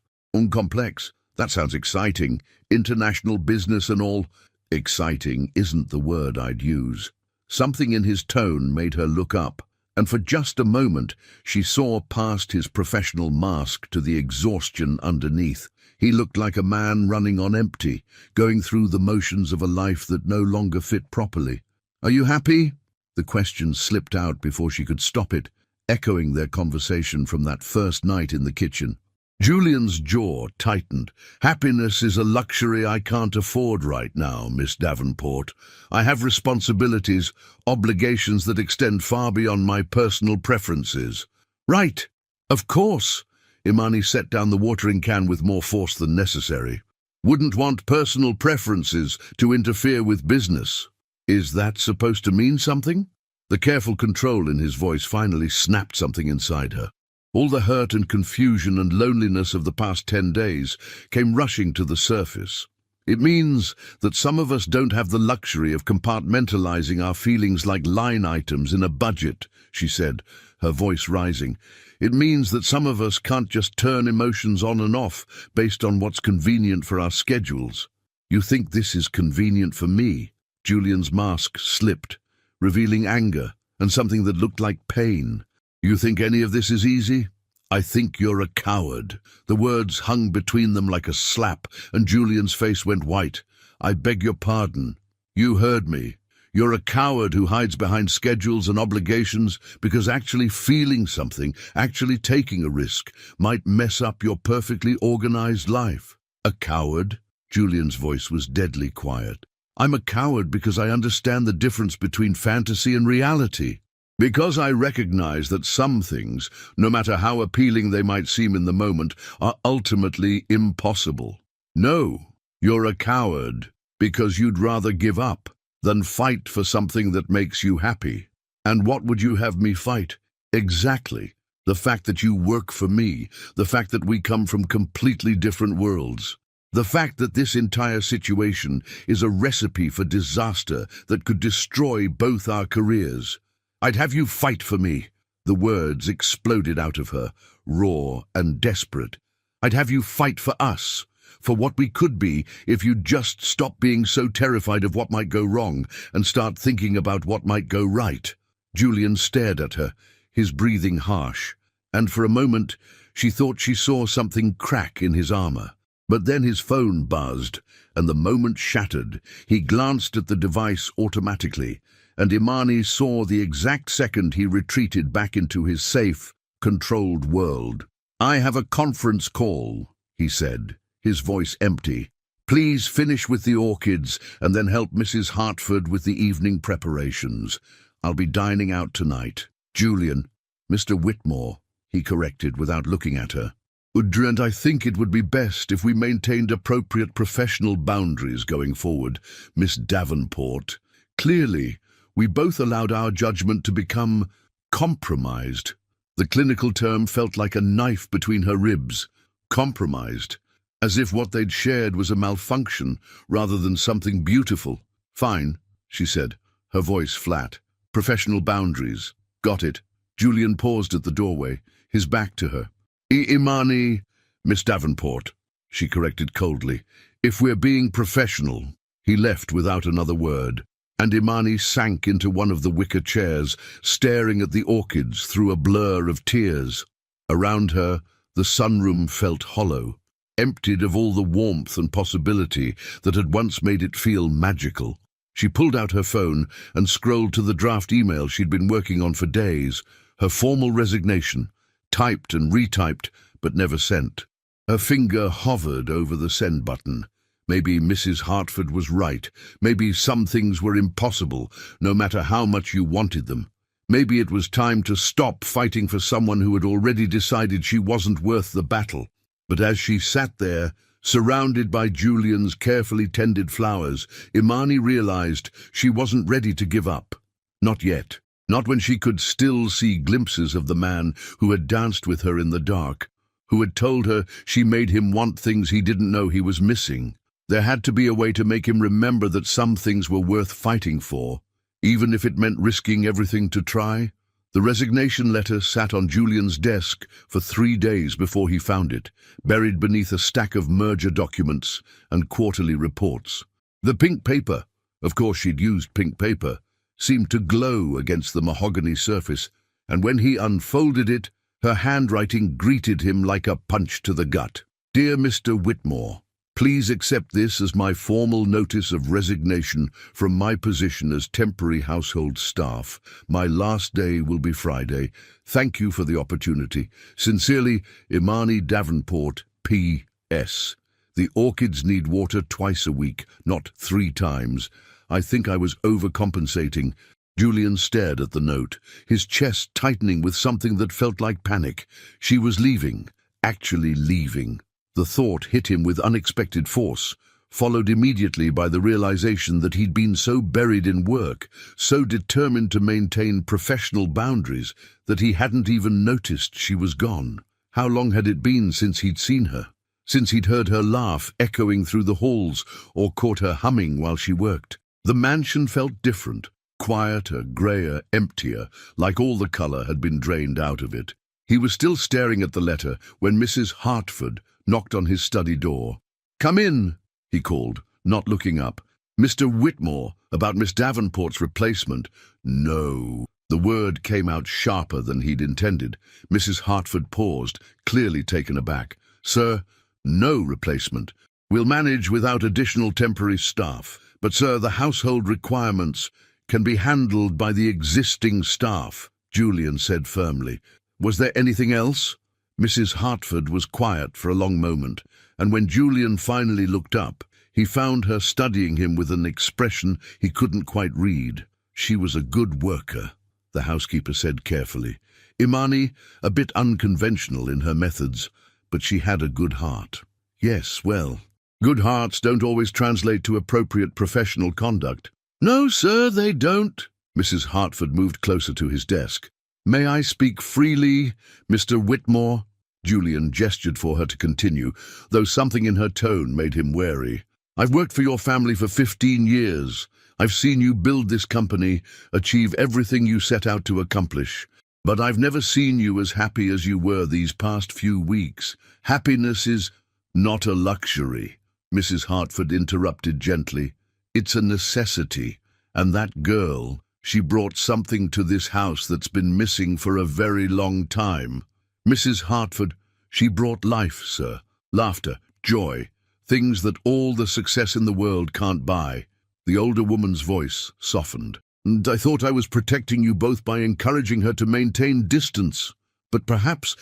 complex." "That sounds exciting. International business and all." "Exciting isn't the word I'd use." Something in his tone made her look up, and for just a moment she saw past his professional mask to the exhaustion underneath. He looked like a man running on empty, going through the motions of a life that no longer fit properly. "Are you happy?" The question slipped out before she could stop it, echoing their conversation from that first night in the kitchen. Julian's jaw tightened. "Happiness is a luxury I can't afford right now, Miss Davenport. I have responsibilities, obligations that extend far beyond my personal preferences." "Right, of course." Imani set down the watering can with more force than necessary. "Wouldn't want personal preferences to interfere with business." "Is that supposed to mean something?" The careful control in his voice finally snapped something inside her. All the hurt and confusion and loneliness of the past 10 days came rushing to the surface. "It means that some of us don't have the luxury of compartmentalizing our feelings like line items in a budget," she said, her voice rising. "It means that some of us can't just turn emotions on and off based on what's convenient for our schedules." "You think this is convenient for me?" Julian's mask slipped, revealing anger and something that looked like pain. "You think any of this is easy?" "I think you're a coward." The words hung between them like a slap, and Julian's face went white. "I beg your pardon." "You heard me. You're a coward who hides behind schedules and obligations because actually feeling something, actually taking a risk, might mess up your perfectly organized life." "A coward?" Julian's voice was deadly quiet. "I'm a coward because I understand the difference between fantasy and reality. Because I recognize that some things, no matter how appealing they might seem in the moment, are ultimately impossible." "No, you're a coward because you'd rather give up than fight for something that makes you happy." "And what would you have me fight?" "Exactly. The fact that you work for me, the fact that we come from completely different worlds. The fact that this entire situation is a recipe for disaster that could destroy both our careers. I'd have you fight for me." The words exploded out of her, raw and desperate. "I'd have you fight for us, for what we could be if you'd just stop being so terrified of what might go wrong and start thinking about what might go right." Julian stared at her, his breathing harsh, and for a moment she thought she saw something crack in his armor. But then his phone buzzed, and the moment shattered. He glanced at the device automatically, and Imani saw the exact second he retreated back into his safe, controlled world. "I have a conference call," he said, his voice empty. "Please finish with the orchids and then help Mrs. Hartford with the evening preparations. I'll be dining out tonight." "Julian, Mr. Whitmore," he corrected without looking at her. "And I think it would be best if we maintained appropriate professional boundaries going forward, Miss Davenport. Clearly, we both allowed our judgment to become compromised." The clinical term felt like a knife between her ribs. Compromised. As if what they'd shared was a malfunction rather than something beautiful. "Fine," she said, her voice flat. "Professional boundaries. Got it." Julian paused at the doorway, his back to her. "Imani, Miss Davenport," she corrected coldly. "If we're being professional." He left without another word. and Imani sank into one of the wicker chairs, staring at the orchids through a blur of tears. Around her, the sunroom felt hollow, emptied of all the warmth and possibility that had once made it feel magical. She pulled out her phone and scrolled to the draft email she'd been working on for days, her formal resignation, typed and retyped, but never sent. Her finger hovered over the send button. Maybe Mrs. Hartford was right. Maybe some things were impossible, no matter how much you wanted them. Maybe it was time to stop fighting for someone who had already decided she wasn't worth the battle. But as she sat there, surrounded by Julian's carefully tended flowers, Imani realized she wasn't ready to give up. Not yet. Not when she could still see glimpses of the man who had danced with her in the dark, who had told her she made him want things he didn't know he was missing. There had to be a way to make him remember that some things were worth fighting for, even if it meant risking everything to try. The resignation letter sat on Julian's desk for 3 days before he found it, buried beneath a stack of merger documents and quarterly reports. The pink paper, of course she'd used pink paper, seemed to glow against the mahogany surface, and when he unfolded it, her handwriting greeted him like a punch to the gut. "Dear Mr. Whitmore, please accept this as my formal notice of resignation from my position as temporary household staff. My last day will be Friday. Thank you for the opportunity. Sincerely, Imani Davenport, P.S. The orchids need water twice a week, not 3 times. I think I was overcompensating." Julian stared at the note, his chest tightening with something that felt like panic. She was leaving, actually leaving. The thought hit him with unexpected force, followed immediately by the realization that he'd been so buried in work, so determined to maintain professional boundaries, that he hadn't even noticed she was gone. How long had it been since he'd seen her? Since he'd heard her laugh echoing through the halls or caught her humming while she worked? The mansion felt different, quieter, greyer, emptier, like all the colour had been drained out of it. He was still staring at the letter when Mrs. Hartford knocked on his study door. "Come in," he called, not looking up. "Mr. Whitmore, about Miss Davenport's replacement." "No." The word came out sharper than he'd intended. Mrs. Hartford paused, clearly taken aback. "Sir, no replacement. We'll manage without additional temporary staff. But, sir, the household requirements can be handled by the existing staff," Julian said firmly. "Was there anything else?" Mrs. Hartford was quiet for a long moment, and when Julian finally looked up, he found her studying him with an expression he couldn't quite read. "She was a good worker," the housekeeper said carefully. "Imani, a bit unconventional in her methods, but she had a good heart." "Yes, well, good hearts don't always translate to appropriate professional conduct." "No, sir, they don't." Mrs. Hartford moved closer to his desk. "May I speak freely, Mr. Whitmore?" Julian gestured for her to continue, though something in her tone made him wary. "I've worked for your family for 15 years. I've seen you build this company, achieve everything you set out to accomplish. But I've never seen you as happy as you were these past few weeks. Happiness is not a luxury," Mrs. Hartford interrupted gently. "It's a necessity, and that girl, she brought something to this house that's been missing for a very long time. Mrs. Hartford, she brought life, sir. Laughter, joy, things that all the success in the world can't buy." The older woman's voice softened. "And I thought I was protecting you both by encouraging her to maintain distance. But perhaps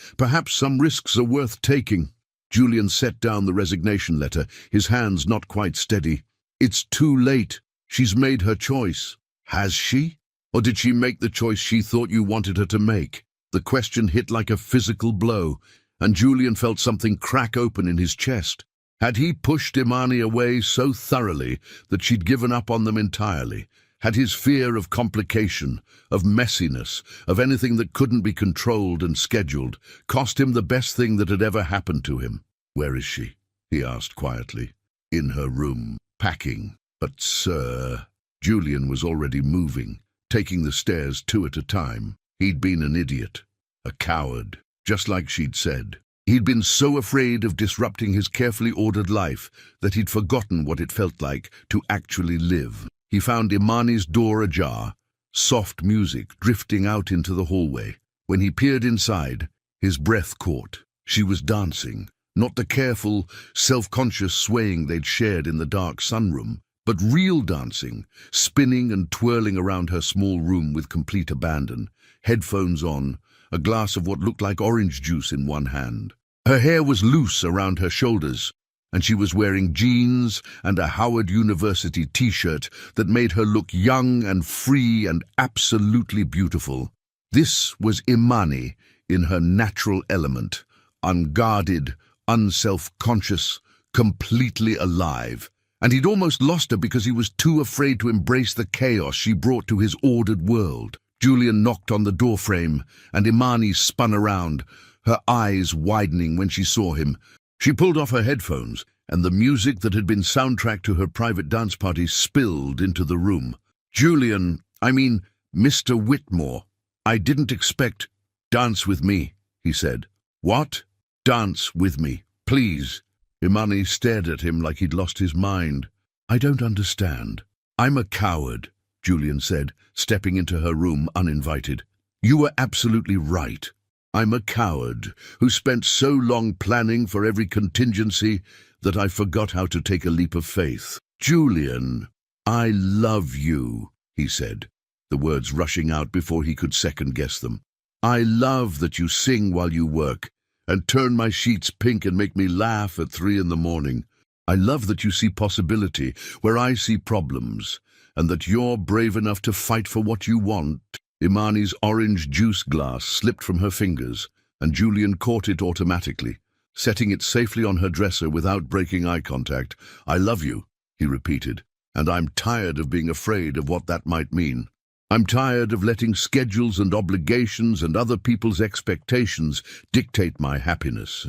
some risks are worth taking." Julian set down the resignation letter, his hands not quite steady. "It's too late. She's made her choice." "Has she? Or did she make the choice she thought you wanted her to make?" The question hit like a physical blow, and Julian felt something crack open in his chest. Had he pushed Imani away so thoroughly that she'd given up on them entirely? Had his fear of complication, of messiness, of anything that couldn't be controlled and scheduled, cost him the best thing that had ever happened to him? "Where is she?" he asked quietly. "In her room, packing." "But, sir..." Julian was already moving, taking the stairs 2 at a time. He'd been an idiot, a coward, just like she'd said. He'd been so afraid of disrupting his carefully ordered life that he'd forgotten what it felt like to actually live. He found Imani's door ajar, soft music drifting out into the hallway. When he peered inside, his breath caught. She was dancing, not the careful, self-conscious swaying they'd shared in the dark sunroom, but real dancing, spinning and twirling around her small room with complete abandon, headphones on, a glass of what looked like orange juice in one hand. Her hair was loose around her shoulders, and she was wearing jeans and a Howard University t-shirt that made her look young and free and absolutely beautiful. This was Imani in her natural element, unguarded, unself-conscious, completely alive. And he'd almost lost her because he was too afraid to embrace the chaos she brought to his ordered world. Julian knocked on the doorframe, and Imani spun around, her eyes widening when she saw him. She pulled off her headphones, and the music that had been soundtrack to her private dance party spilled into the room. "Julian, Mr. Whitmore, I didn't expect—" "Dance with me," he said. "What?" "Dance with me, please." Imani stared at him like he'd lost his mind. "I don't understand." "I'm a coward," Julian said, stepping into her room uninvited. "You were absolutely right. I'm a coward who spent so long planning for every contingency that I forgot how to take a leap of faith." "Julian, I love you," he said, the words rushing out before he could second-guess them. "I love that you sing while you work and turn my sheets pink and make me laugh at 3 in the morning. I love that you see possibility where I see problems, and that you're brave enough to fight for what you want." Imani's orange juice glass slipped from her fingers, and Julian caught it automatically, setting it safely on her dresser without breaking eye contact. "I love you," he repeated, "and I'm tired of being afraid of what that might mean. I'm tired of letting schedules and obligations and other people's expectations dictate my happiness."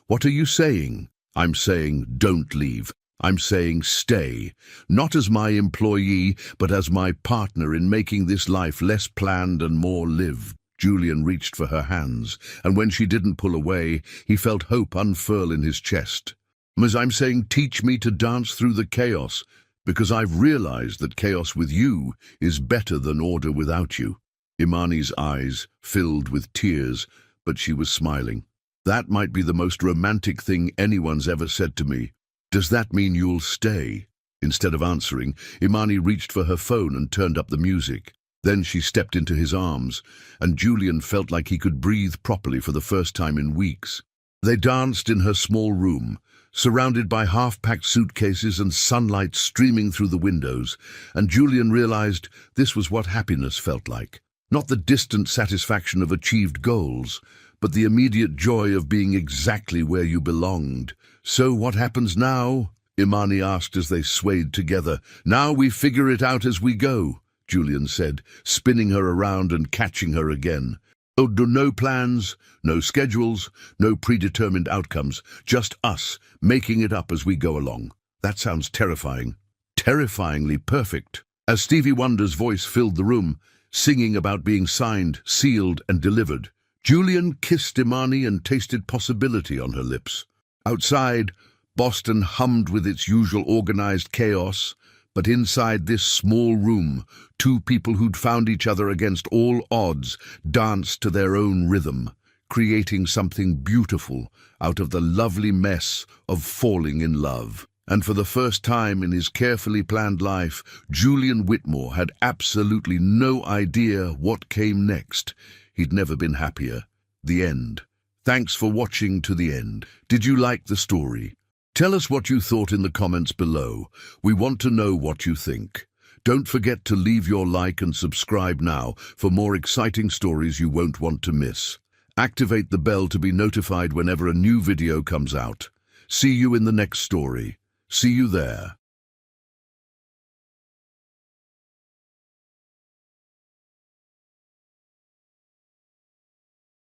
"What are you saying?" "I'm saying don't leave. I'm saying stay, not as my employee, but as my partner in making this life less planned and more lived." Julian reached for her hands, and when she didn't pull away, he felt hope unfurl in his chest. "As I'm saying, teach me to dance through the chaos, because I've realized that chaos with you is better than order without you." Imani's eyes filled with tears, but she was smiling. "That might be the most romantic thing anyone's ever said to me. Does that mean you'll stay?" Instead of answering, Imani reached for her phone and turned up the music. Then she stepped into his arms, and Julian felt like he could breathe properly for the first time in weeks. They danced in her small room, surrounded by half-packed suitcases and sunlight streaming through the windows, and Julian realized this was what happiness felt like. Not the distant satisfaction of achieved goals, but the immediate joy of being exactly where you belonged. "So what happens now?" Imani asked as they swayed together. "Now we figure it out as we go," Julian said, spinning her around and catching her again. "Oh, no plans, no schedules, no predetermined outcomes, just us, making it up as we go along." "That sounds terrifying." "Terrifyingly perfect." As Stevie Wonder's voice filled the room, singing about being signed, sealed, and delivered, Julian kissed Imani and tasted possibility on her lips. Outside, Boston hummed with its usual organized chaos, but inside this small room, 2 people who'd found each other against all odds danced to their own rhythm, creating something beautiful out of the lovely mess of falling in love. And for the first time in his carefully planned life, Julian Whitmore had absolutely no idea what came next. He'd never been happier. The end. Thanks for watching to the end. Did you like the story? Tell us what you thought in the comments below. We want to know what you think. Don't forget to leave your like and subscribe now for more exciting stories you won't want to miss. Activate the bell to be notified whenever a new video comes out. See you in the next story. See you there.